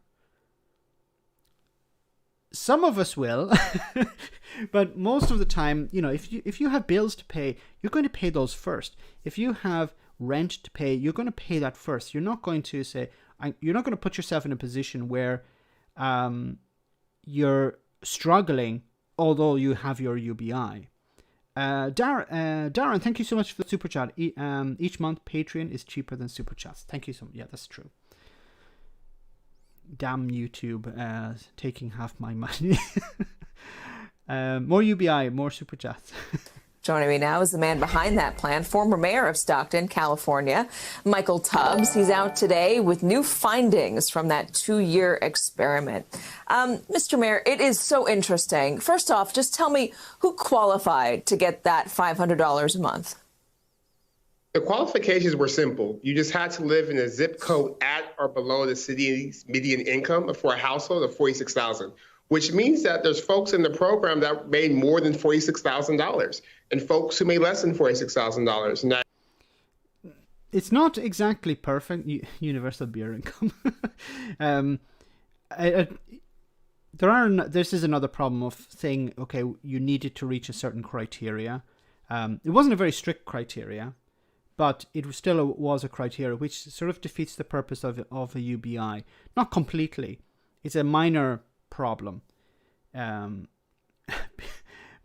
Some of us will, but most of the time, if you have bills to pay, you're going to pay those first. If you have rent to pay, you're going to pay that first. You're not going to you're not going to put yourself in a position where you're struggling, although you have your UBI. Darren, thank you so much for the super chat. Each month, Patreon is cheaper than super chats. Thank you so much. Yeah, that's true. Damn YouTube, taking half my money. More UBI, more super chats. Joining me now is the man behind that plan, former mayor of Stockton, California, Michael Tubbs. He's out today with new findings from that 2-year experiment. Mr. Mayor, it is so interesting. First off, just tell me who qualified to get that $500 a month. The qualifications were simple. You just had to live in a zip code at or below the city's median income for a household of $46,000, which means that there's folks in the program that made more than $46,000 and folks who made less than $46,000. And that it's not exactly perfect universal beer income. This is another problem of saying, okay, you needed to reach a certain criteria. It wasn't a very strict criteria, but it still was a criteria which sort of defeats the purpose of a UBI. Not completely. It's a minor problem.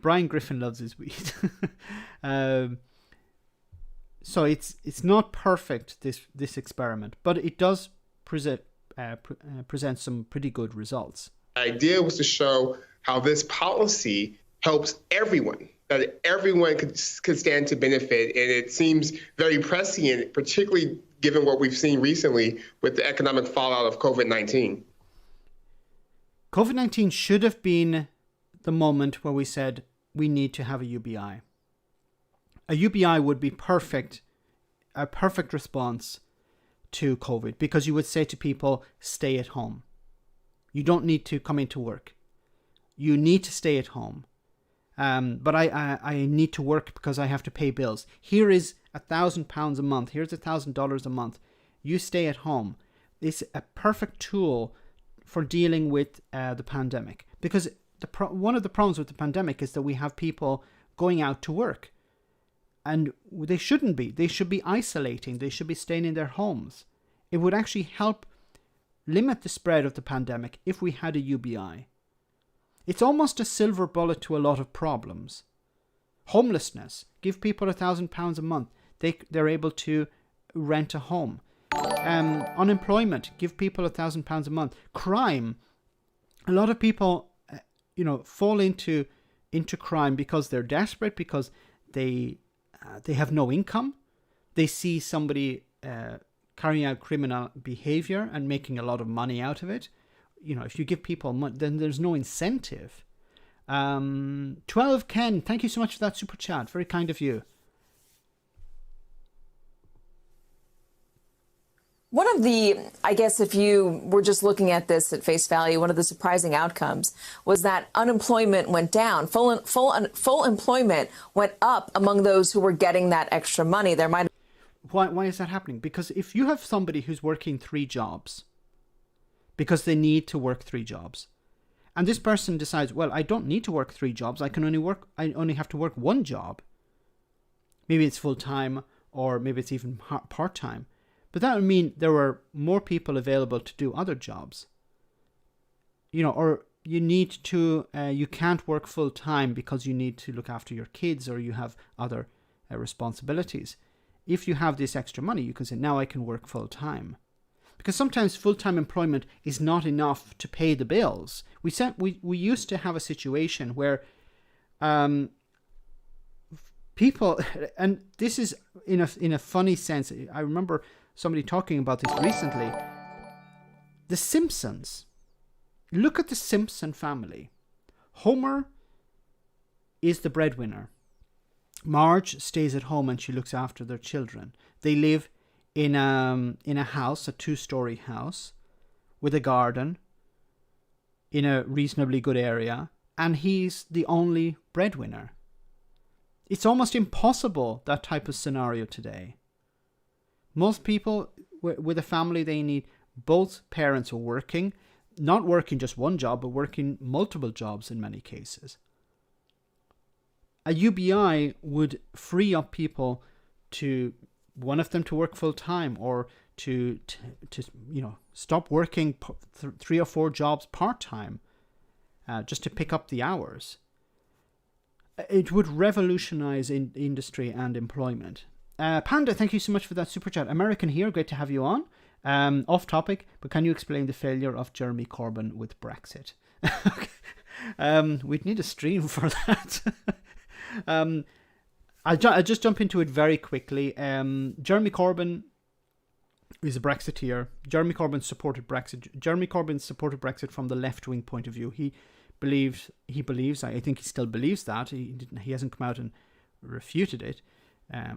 Brian Griffin loves his weed. So it's not perfect, this experiment, but it does present some pretty good results. The idea was to show how this policy helps everyone, that everyone could stand to benefit. And it seems very prescient, particularly given what we've seen recently with the economic fallout of COVID-19. COVID-19 should have been the moment where we said we need to have a UBI. A UBI would be a perfect response to COVID, because you would say to people, stay at home. You don't need to come into work. You need to stay at home. But I need to work because I have to pay bills. Here is £1,000 a month. Here's $1,000 a month. You stay at home. It's a perfect tool for dealing with the pandemic. Because one of the problems with the pandemic is that we have people going out to work. And they shouldn't be. They should be isolating. They should be staying in their homes. It would actually help limit the spread of the pandemic if we had a UBI. It's almost a silver bullet to a lot of problems. Homelessness. Give people £1,000 a month. They're able to rent a home. Unemployment. Give people £1,000 a month. Crime. A lot of people, fall into crime because they're desperate, because they have no income. They see somebody carrying out criminal behavior and making a lot of money out of it. If you give people money, then there's no incentive. 12 Ken, thank you so much for that super chat. Very kind of you. One of the, I guess if you were just looking at this at face value, one of the surprising outcomes was that unemployment went down. Full employment went up among those who were getting that extra money. Why is that happening? Because if you have somebody who's working 3 jobs because they need to work 3 jobs, and this person decides, well, I don't need to work 3 jobs. I only have to work 1 job. Maybe it's full time, or maybe it's even part time. But that would mean there were more people available to do other jobs. Or you can't work full time because you need to look after your kids, or you have other responsibilities. If you have this extra money, you can say, now I can work full time. Because sometimes full-time employment is not enough to pay the bills. We used to have a situation where people, and this is in a funny sense, I remember somebody talking about this recently. The Simpsons. Look at the Simpson family. Homer is the breadwinner. Marge stays at home and she looks after their children. They live in a house, a 2-story house, with a garden, in a reasonably good area, and he's the only breadwinner. It's almost impossible, that type of scenario today. Most people with a family, they need both parents are working, not working just one job, but working multiple jobs in many cases. A UBI would free up people to, one of them to work full time, or to stop working 3 or 4 jobs part time, just to pick up the hours. It would revolutionize industry and employment. Panda, thank you so much for that super chat. American here, great to have you on. Off topic, but can you explain the failure of Jeremy Corbyn with Brexit? We'd need a stream for that. I'll just jump into it very quickly. Jeremy Corbyn is a Brexiteer. Jeremy Corbyn supported Brexit. Jeremy Corbyn supported Brexit from the left-wing point of view. He believes, I think he still believes that. He hasn't come out and refuted it,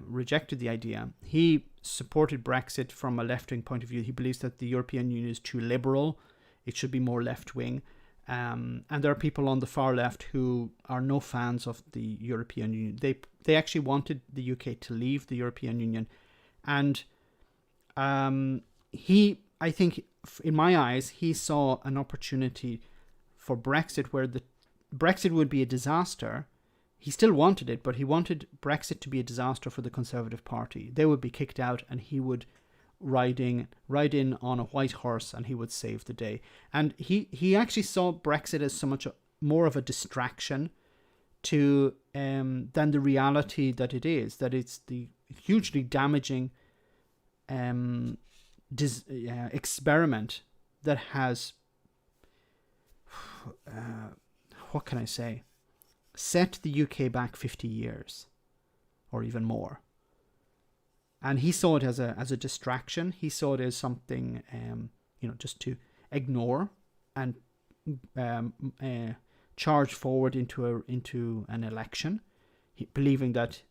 rejected the idea. He supported Brexit from a left-wing point of view. He believes that the European Union is too liberal. It should be more left-wing. And there are people on the far left who are no fans of the European Union. They actually wanted the UK to leave the European Union. And I think, in my eyes, he saw an opportunity for Brexit where the Brexit would be a disaster. He still wanted it, but he wanted Brexit to be a disaster for the Conservative Party. They would be kicked out and he would ride in on a white horse and he would save the day. And he actually saw Brexit as so much more of a distraction to than the reality that it is, that it's the hugely damaging experiment that has, what can I say, set the UK back 50 years or even more. And he saw it as a distraction. He saw it as something, just to ignore and charge forward into an election, believing that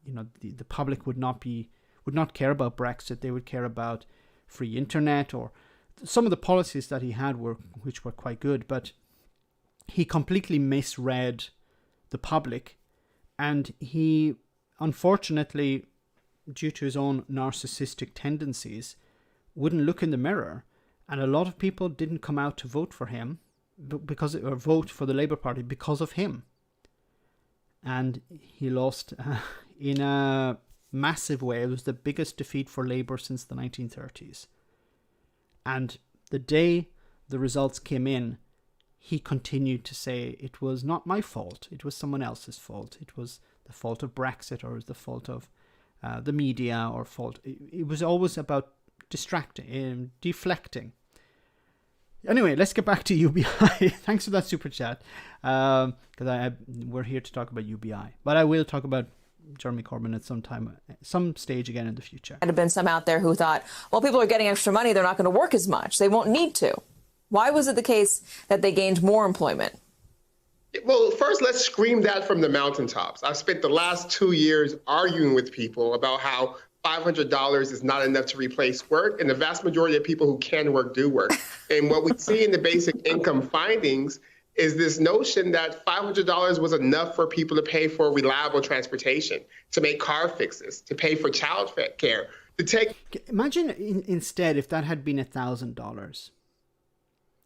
the public would not care about Brexit. They would care about free internet, or some of the policies that he had which were quite good, but he completely misread the public, and he, unfortunately, due to his own narcissistic tendencies, wouldn't look in the mirror. And a lot of people didn't come out to vote for him or vote for the Labour Party because of him. And he lost in a massive way. It was the biggest defeat for Labour since the 1930s. And the day the results came in, he continued to say, it was not my fault, it was someone else's fault. It was the fault of Brexit, or it was the fault of the media, or fault. It was always about distracting, deflecting. Anyway, let's get back to UBI. Thanks for that super chat. Because we're here to talk about UBI. But I will talk about Jeremy Corbyn at some stage again in the future. There have been some out there who thought, well, people are getting extra money, they're not going to work as much. They won't need to. Why was it the case that they gained more employment? Well, first, let's scream that from the mountaintops. I've spent the last 2 years arguing with people about how $500 is not enough to replace work, and the vast majority of people who can work do work. And what we see in the basic income findings is this notion that $500 was enough for people to pay for reliable transportation, to make car fixes, to pay for child care, to take... Imagine instead if that had been $1,000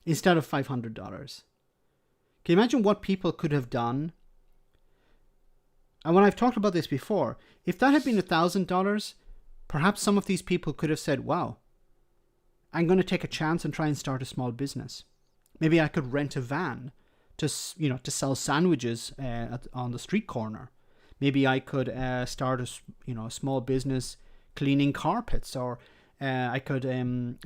instead of $500. Can you imagine what people could have done? And when I've talked about this before, if that had been $1,000, perhaps some of these people could have said, wow, I'm going to take a chance and try and start a small business. Maybe I could rent a van to sell sandwiches on the street corner. Maybe I could start a small business cleaning carpets, or I could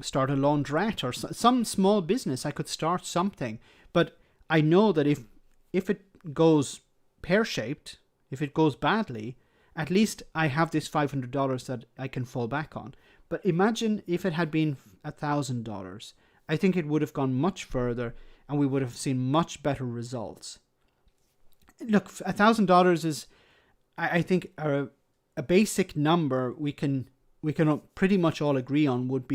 start a laundrette, or some small business. I could start something. But I know that if it goes pear-shaped, if it goes badly, at least I have this $500 that I can fall back on. But imagine if it had been $1,000. I think it would have gone much further, and we would have seen much better results. Look, $1,000 is, I think, a basic number we can pretty much all agree on would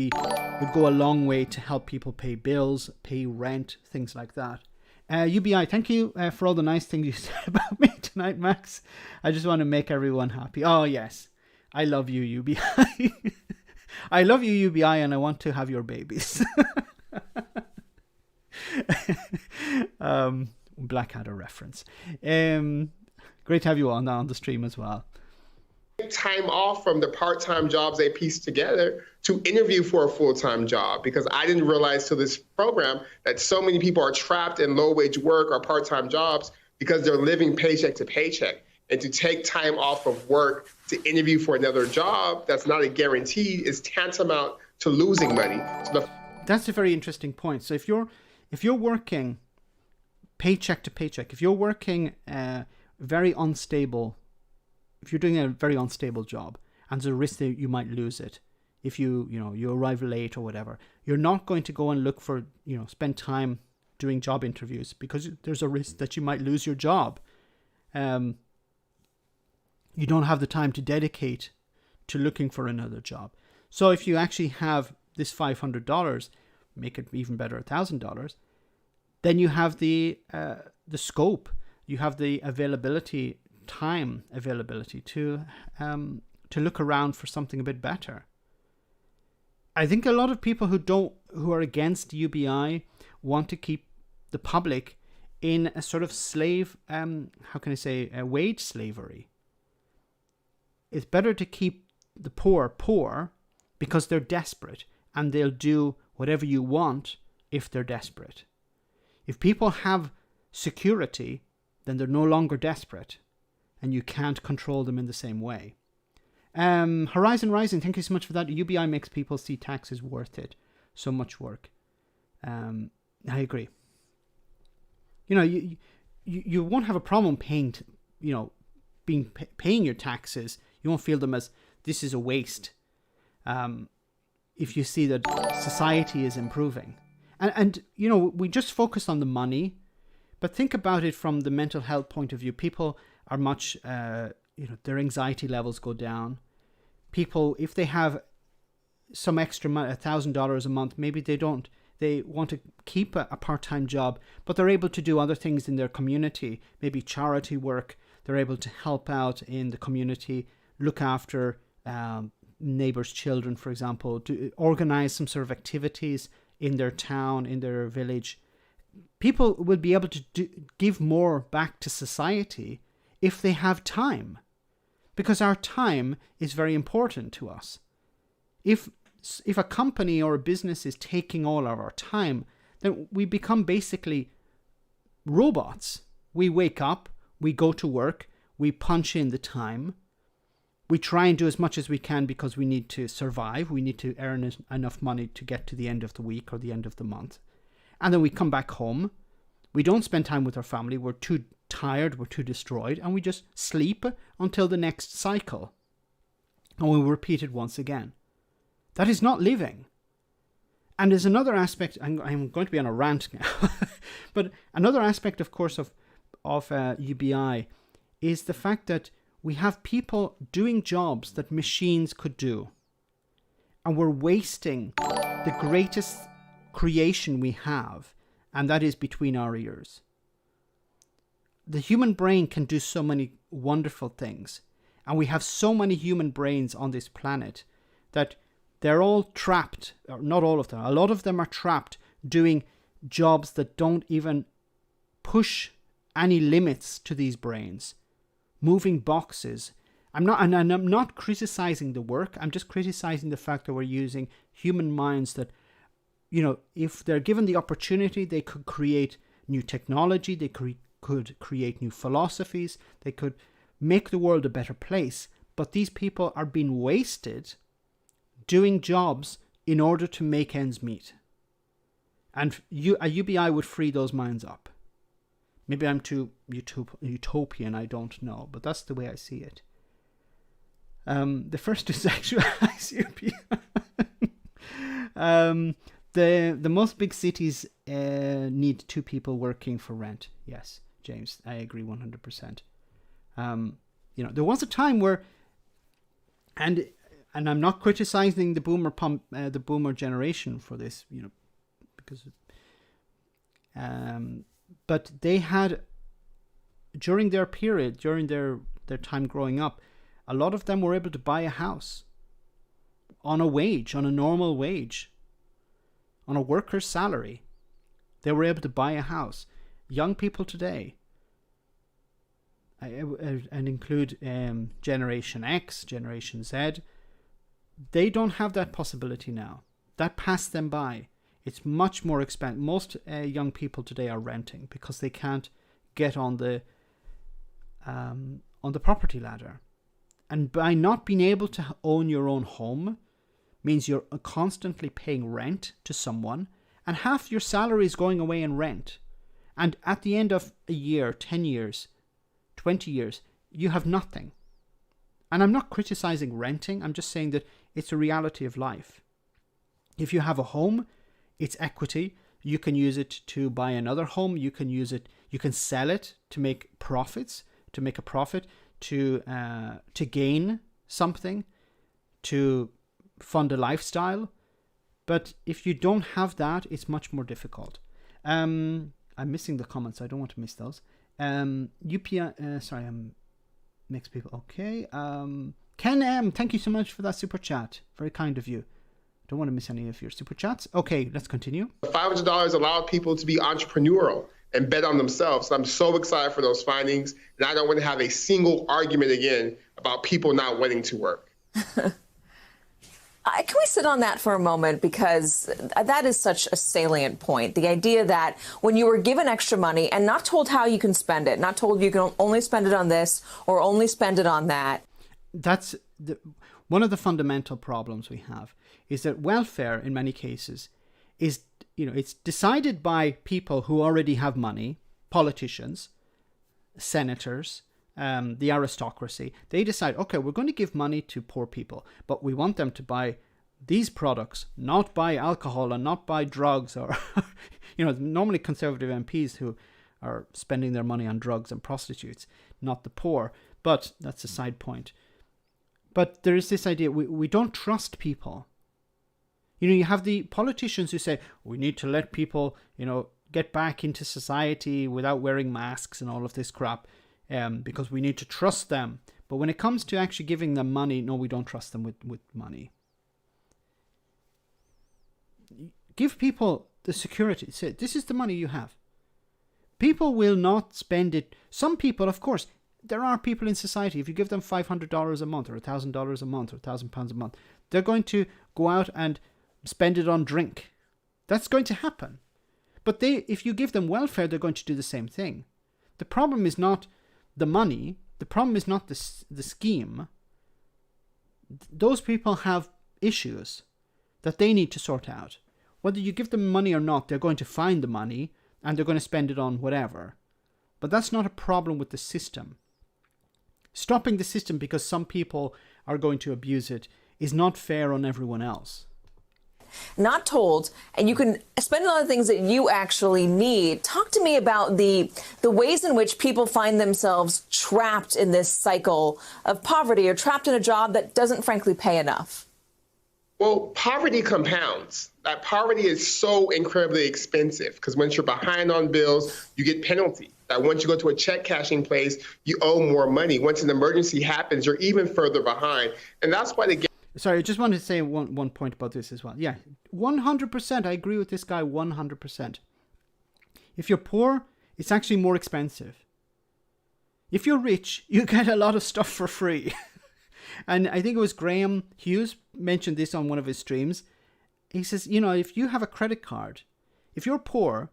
go a long way to help people pay bills, pay rent, things like that. UBI, thank you for all the nice things you said about me tonight, Max. I just want to make everyone happy. Oh, yes. I love you, UBI. I love you, UBI, and I want to have your babies. Blackadder reference. Great to have you on the stream as well. Time off from the part-time jobs they pieced together to interview for a full-time job, because I didn't realize till this program that so many people are trapped in low-wage work or part-time jobs because they're living paycheck to paycheck. And to take time off of work to interview for another job that's not a guarantee is tantamount to losing money. That's a very interesting point. So if you're working paycheck to paycheck, if you're working very unstable, if you're doing a very unstable job, and there's a risk that you might lose it if you arrive late or whatever, you're not going to go and look for, spend time doing job interviews because there's a risk that you might lose your job. You don't have the time to dedicate to looking for another job. So if you actually have this $500, make it even better, $1,000, then you have the scope, you have the time availability to look around for something a bit better. I think a lot of people who are against UBI want to keep the public in a sort of slave, a wage slavery. It's better to keep the poor because they're desperate, and they'll do whatever you want if they're desperate. If people have security, then they're no longer desperate. and you can't control them in the same way. Horizon Rising, thank you so much for that. UBI makes people see tax is worth it. So much work. I agree. You know, you won't have a problem paying, paying your taxes. You won't feel them as this is a waste. If you see that society is improving. And we just focus on the money, but think about it from the mental health point of view. People are much, their anxiety levels go down. People, if they have some extra money, $1,000 a month, maybe they want to keep a part-time job, but they're able to do other things in their community, maybe charity work. They're able to help out in the community, look after neighbors' children, for example, to organize some sort of activities in their town, in their village. People will be able to give more back to society if they have time, because our time is very important to us. If a company or a business is taking all of our time, then we become basically robots. We wake up, we go to work, we punch in the time, we try and do as much as we can because we need to survive, we need to earn enough money to get to the end of the week or the end of the month. And then we come back home, we don't spend time with our family, we're too tired, we're too destroyed, and we just sleep until the next cycle. And we repeat it once again. That is not living. And there's another aspect, I'm going to be on a rant now, but another aspect, of course, of UBI is the fact that we have people doing jobs that machines could do. And we're wasting the greatest creation we have, and that is between our ears. The human brain can do so many wonderful things, and we have so many human brains on this planet that they're all trapped, or not all of them, a lot of them are trapped doing jobs that don't even push any limits to these brains. Moving boxes. I'm not criticizing the work, I'm just criticizing the fact that we're using human minds that, if they're given the opportunity, they could create new technology, they could create new philosophies, they could make the world a better place, but these people are being wasted doing jobs in order to make ends meet. And a UBI would free those minds up. Maybe I'm too utopian, I don't know, but that's the way I see it. The first to sexualize UBI. The most big cities need 2 people working for rent. Yes, James, I agree 100%. There was a time where, and I'm not criticizing the boomer generation for this, because, but they had, during their period, during their time growing up, a lot of them were able to buy a house on a wage, on a normal wage, on a worker's salary. They were able to buy a house. Young people today, and include Generation X, Generation Z, they don't have that possibility now. That passed them by. It's much more expensive. Most young people today are renting because they can't get on the property ladder. And by not being able to own your own home means you're constantly paying rent to someone, and half your salary is going away in rent. And at the end of a year, 10 years, 20 years, you have nothing. And I'm not criticizing renting. I'm just saying that it's a reality of life. If you have a home, it's equity. You can use it to buy another home. You can use it. You can sell it to make profits, to make a profit, to gain something, to fund a lifestyle. But if you don't have that, it's much more difficult. I'm missing the comments. I don't want to miss those. Mixed people. Okay. Ken M, thank you so much for that super chat. Very kind of you. Don't want to miss any of your super chats. Okay, let's continue. $500 allowed people to be entrepreneurial and bet on themselves. I'm so excited for those findings, and I don't want to have a single argument again about people not wanting to work. Can we sit on that for a moment? Because that is such a salient point. The idea that when you were given extra money and not told how you can spend it, not told you can only spend it on this or only spend it on that. That's one of the fundamental problems we have, is that welfare in many cases is, it's decided by people who already have money, politicians, senators, the aristocracy. They decide, okay, we're going to give money to poor people, but we want them to buy these products, not buy alcohol and not buy drugs, or normally conservative MPs who are spending their money on drugs and prostitutes, not the poor. But that's a side point. But there is this idea, we don't trust people. You have the politicians who say, we need to let people, get back into society without wearing masks and all of this crap, because we need to trust them. But when it comes to actually giving them money, no, we don't trust them with money. Give people the security. Say, this is the money you have. People will not spend it. Some people, of course, there are people in society, if you give them $500 a month or $1,000 a month or £1,000 a month, they're going to go out and spend it on drink. That's going to happen. But if you give them welfare, they're going to do the same thing. The problem is not the money. The problem is not the scheme. Those people have issues that they need to sort out. Whether you give them money or not, they're going to find the money and they're going to spend it on whatever. But that's not a problem with the system. Stopping the system because some people are going to abuse it is not fair on everyone else. Not told, and you can spend it on things that you actually need. Talk to me about the ways in which people find themselves trapped in this cycle of poverty or trapped in a job that doesn't frankly pay enough. Well, poverty compounds. That poverty is so incredibly expensive because once you're behind on bills, you get penalty. That once you go to a check cashing place, you owe more money. Once an emergency happens, you're even further behind. And that's why Sorry, I just wanted to say one point about this as well. Yeah, 100%. I agree with this guy 100%. If you're poor, it's actually more expensive. If you're rich, you get a lot of stuff for free. And I think it was Graham Hughes mentioned this on one of his streams. He says, if you have a credit card, if you're poor,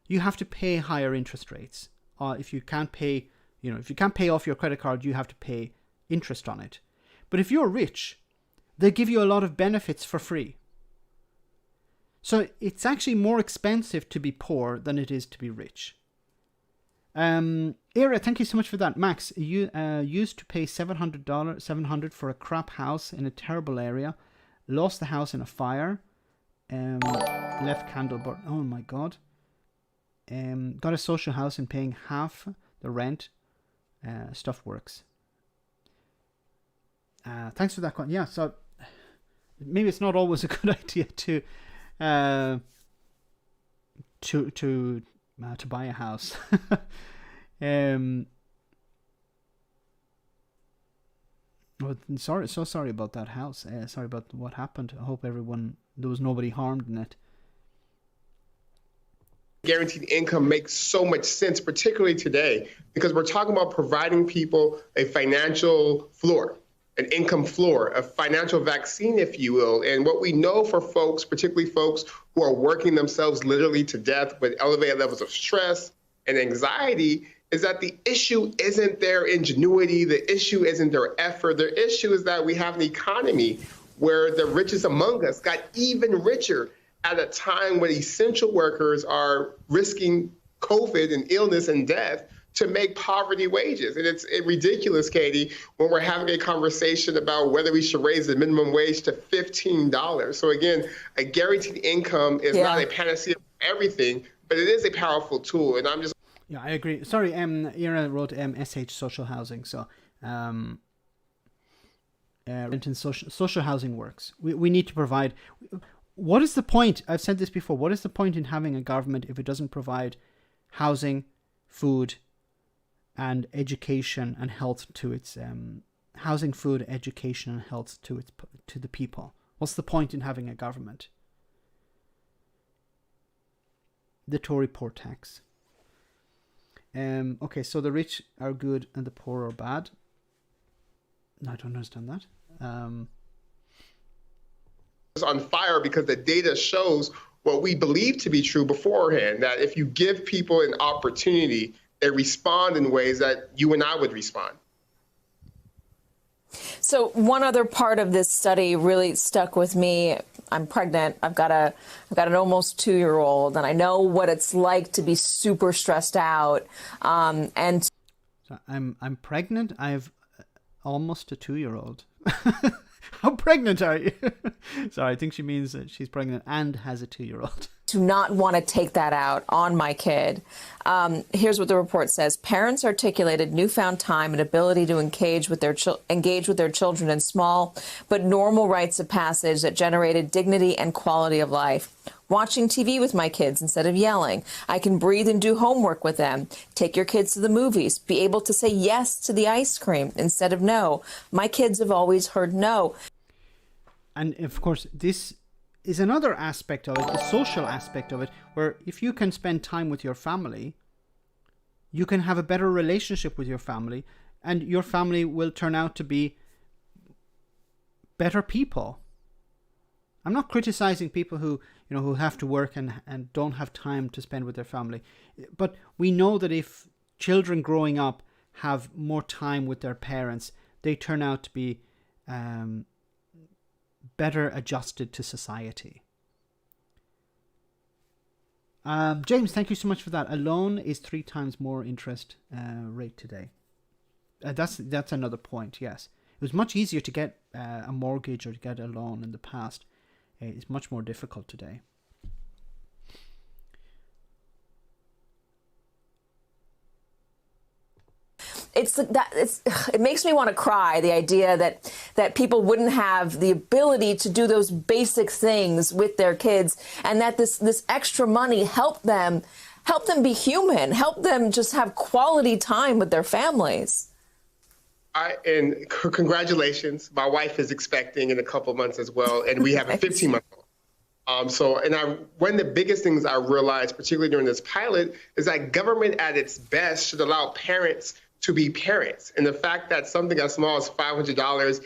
you have to pay higher interest rates. If you can't pay, if you can't pay off your credit card, you have to pay interest on it. But if you're rich, they give you a lot of benefits for free. So it's actually more expensive to be poor than it is to be rich. Era, thank you so much for that. Max, you used to pay $700 for a crap house in a terrible area, lost the house in a fire, left candle burn. Oh my God. Got a social house and paying half the rent. Stuff works. Thanks for that. Yeah, so maybe it's not always a good idea to buy a house. Sorry about that house. Sorry about what happened. I hope there was nobody harmed in it. Guaranteed income makes so much sense, particularly today, because we're talking about providing people a financial floor, an income floor, a financial vaccine, if you will. And what we know for folks, particularly folks who are working themselves literally to death with elevated levels of stress and anxiety, is that the issue isn't their ingenuity, the issue isn't their effort, the issue is that we have an economy where the richest among us got even richer at a time when essential workers are risking COVID and illness and death to make poverty wages. And it's ridiculous, Katie, when we're having a conversation about whether we should raise the minimum wage to $15. So again, a guaranteed income is not a panacea for everything, but it is a powerful tool. And I'm just... Yeah, I agree. Sorry, Ira wrote SH social housing. So rent and social housing works. We need to provide... What is the point? I've said this before. What is the point in having a government if it doesn't provide housing, food, and education and health to its housing, food, education, and health to the people? What's the point in having a government? The Tory poor tax. Okay, so the rich are good and the poor are bad. I don't understand that. on fire because the data shows what we believe to be true beforehand, that if you give people an opportunity, they respond in ways that you and I would respond. So one other part of this study really stuck with me. I'm pregnant. I've got an almost 2-year-old, and I know what it's like to be super stressed out. And so I'm pregnant. I've almost a 2-year-old. How pregnant are you? Sorry, I think she means that she's pregnant and has a 2-year-old. To not want to take that out on my kid. Here's what the report says. Parents articulated newfound time and ability to engage with their children in small but normal rites of passage that generated dignity and quality of life. Watching TV with my kids instead of yelling. I can breathe and do homework with them. Take your kids to the movies. Be able to say yes to the ice cream instead of no. My kids have always heard no. And of course, this is another aspect of it, the social aspect of it, where if you can spend time with your family, you can have a better relationship with your family, and your family will turn out to be better people. I'm not criticizing people who have to work and don't have time to spend with their family, but we know that if children growing up have more time with their parents, they turn out to be better adjusted to society. James, thank you so much for that. A loan is 3 times more interest rate today. That's another point, yes. It was much easier to get a mortgage or to get a loan in the past. It's much more difficult today. It makes me want to cry, the idea that people wouldn't have the ability to do those basic things with their kids, and that this extra money help them be human, help them just have quality time with their families. And congratulations. My wife is expecting in a couple of months as well, and we have a 15-month-old. One of the biggest things I realized, particularly during this pilot, is that government at its best should allow parents to be parents. And the fact that something as small as $500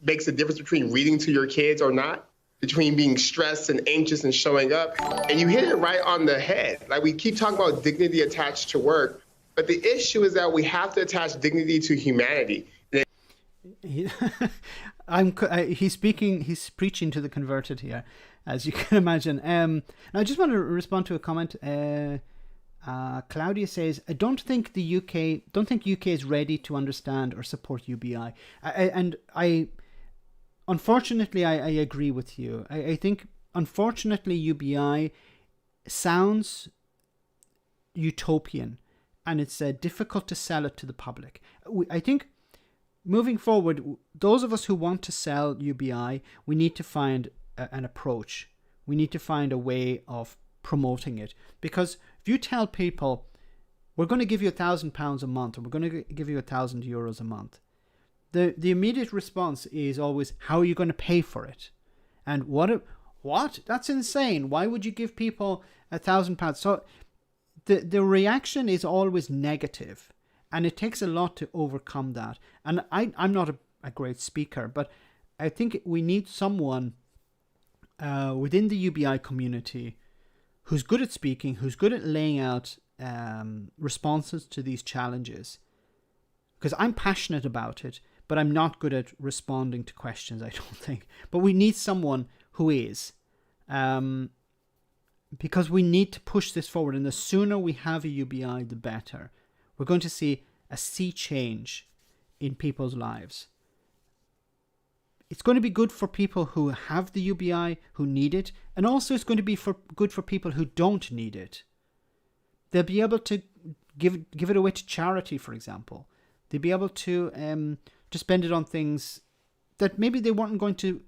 makes a difference between reading to your kids or not, between being stressed and anxious and showing up. And you hit it right on the head. Like, we keep talking about dignity attached to work, but the issue is that we have to attach dignity to humanity. He's preaching to the converted here, as you can imagine. I just want to respond to a comment. Claudia says, I don't think UK is ready to understand or support UBI. Unfortunately, I agree with you. I think, unfortunately, UBI sounds utopian, and it's difficult to sell it to the public. I think moving forward, those of us who want to sell UBI, we need to find an approach. We need to find a way of promoting it. Because if you tell people, we're going to give you £1,000 a month, or we're going to give you €1,000 a month, the immediate response is always, how are you going to pay for it? And what? That's insane. Why would you give people £1,000? So the reaction is always negative, and it takes a lot to overcome that. And I'm not a great speaker, but I think we need someone within the UBI community who's good at speaking, who's good at laying out responses to these challenges. Because I'm passionate about it, but I'm not good at responding to questions, I don't think. But we need someone who is. Because we need to push this forward, and the sooner we have a UBI, the better. We're going to see a sea change in people's lives. It's going to be good for people who have the UBI, who need it, and also it's going to be good for people who don't need it. They'll be able to give it away to charity, for example. They'll be able to spend it on things that maybe they weren't going to,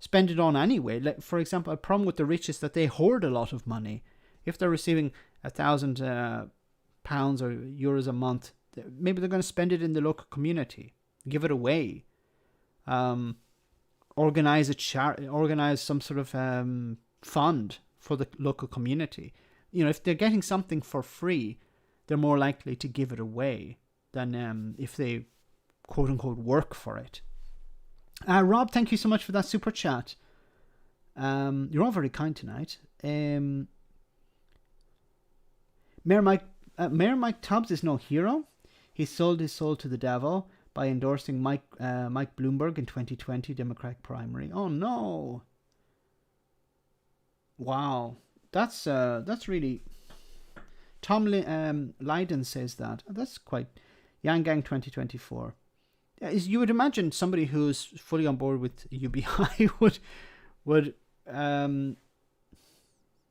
spend it on anyway. Like, for example, a problem with the rich is that they hoard a lot of money. If they're receiving £1,000 or euros a month, maybe they're going to spend it in the local community, give it away. Organize some sort of fund for the local community. If they're getting something for free, they're more likely to give it away than if they quote unquote work for it. Rob, thank you so much for that super chat. You're all very kind tonight. Mayor Mike Tubbs is no hero. He sold his soul to the devil by endorsing Mike Bloomberg in 2020 Democratic primary. Oh no! Wow, that's really. Tom Lydon says that. That's quite. Yang Gang 2024. You would imagine somebody who's fully on board with UBI would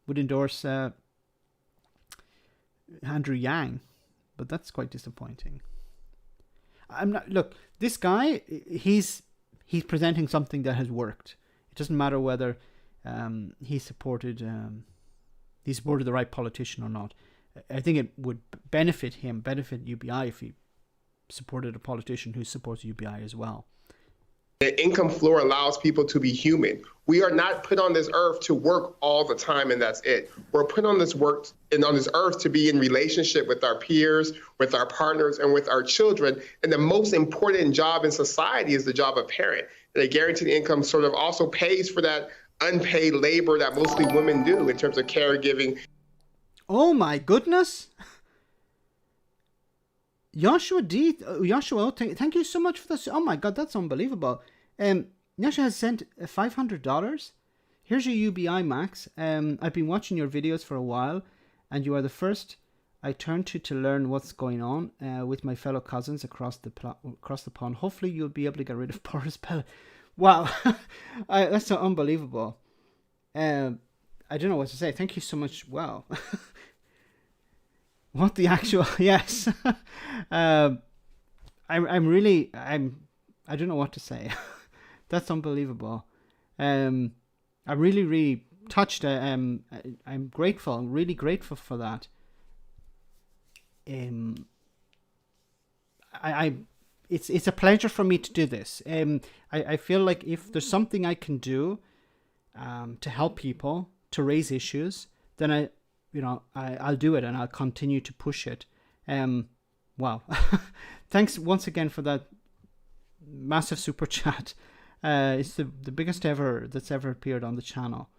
endorse Andrew Yang, but that's quite disappointing. Look, this guy, he's presenting something that has worked. It doesn't matter whether he supported the right politician or not. I think it would benefit UBI if he supported a politician who supports UBI as well. The income floor allows people to be human. We are not put on this earth to work all the time and that's it. We're put on this earth to be in relationship with our peers, with our partners, and with our children. And the most important job in society is the job of parent. And a guaranteed income sort of also pays for that unpaid labor that mostly women do in terms of caregiving. Oh my goodness. Joshua, thank you so much for this. Oh my God, that's unbelievable. Joshua has sent $500. Here's your UBI, Max. I've been watching your videos for a while, and you are the first I turn to learn what's going on with my fellow cousins across the pond. Hopefully, you'll be able to get rid of Boris Bell. Wow, that's so unbelievable. I don't know what to say. Thank you so much. Wow. What the actual, yes. I don't know what to say. That's unbelievable. I'm really touched. I'm grateful. I'm really grateful for that. It's a pleasure for me to do this. I feel like if there's something I can do to help people, to raise issues, then I'll do it and I'll continue to push it. Wow. Thanks once again for that massive super chat. It's the biggest ever that's ever appeared on the channel.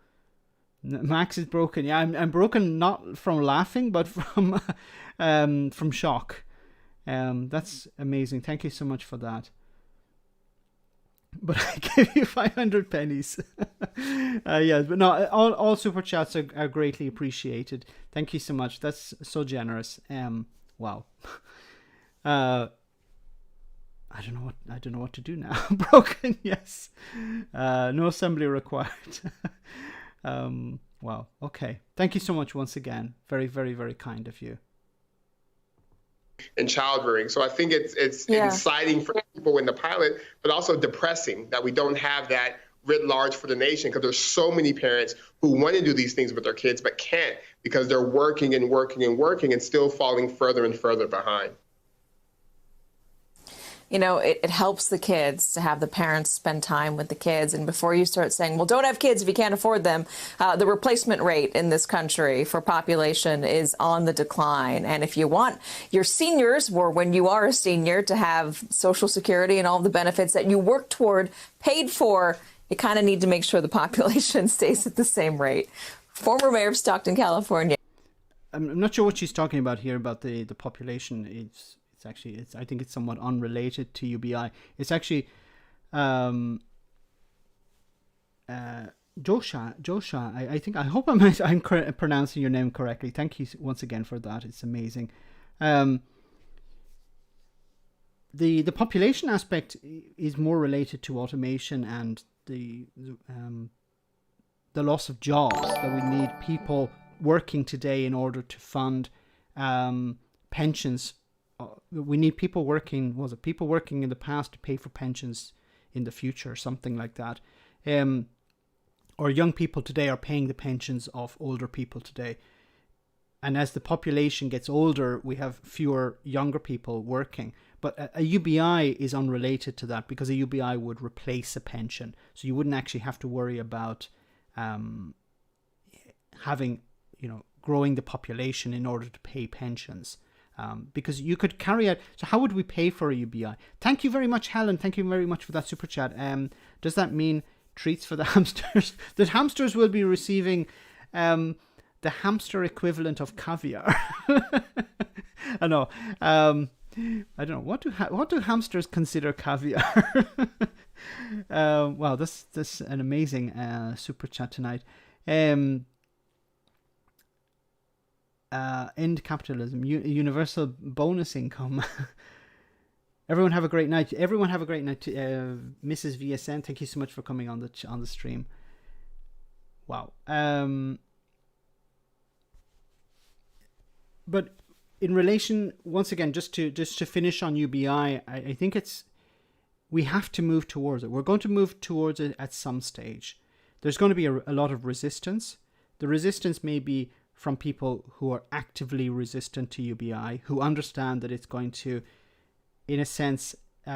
Max is broken. Yeah, I'm broken not from laughing, but from shock. That's amazing. Thank you so much for that. But I gave you 500 pennies. Yeah, but no, all super chats are greatly appreciated. Thank you so much. That's so generous. Wow. I don't know what to do now. Broken, yes. No assembly required. Wow. Okay. Thank you so much once again. Very, very, very kind of you. And child rearing. So I think it's inciting for people in the pilot, but also depressing that we don't have that writ large for the nation, because there's so many parents who want to do these things with their kids but can't because they're working and working and working and still falling further and further behind. It helps the kids to have the parents spend time with the kids. And before you start saying, well, don't have kids if you can't afford them, the replacement rate in this country for population is on the decline. And if you want your seniors, or when you are a senior, to have Social Security and all the benefits that you work toward paid for, you kind of need to make sure the population stays at the same rate. Former mayor of Stockton, California. I'm not sure what she's talking about here about the population. I think it's somewhat unrelated to UBI. It's actually Josha. I hope I'm pronouncing your name correctly. Thank you once again for that. It's amazing. The population aspect is more related to automation and the loss of jobs, that we need people working today in order to fund pensions. We need people working in the past to pay for pensions in the future, something like that. Or young people today are paying the pensions of older people today. And as the population gets older, we have fewer younger people working. But a UBI is unrelated to that, because a UBI would replace a pension. So you wouldn't actually have to worry about having, growing the population in order to pay pensions. because you could carry out. So how would we pay for a UBI? Thank you very much, Helen. Thank you very much for that super chat. Does that mean treats for the hamsters? The hamsters will be receiving the hamster equivalent of caviar. I know. I don't know. What do hamsters consider caviar? Wow, this is an amazing super chat tonight. End capitalism, universal bonus income. Everyone have a great night. Everyone have a great night. Mrs. VSN, thank you so much for coming on the stream. Wow. But in relation, once again, just to finish on UBI, I think we have to move towards it. We're going to move towards it at some stage. There's going to be a lot of resistance. The resistance may be from people who are actively resistant to UBI, who understand that it's going to, in a sense,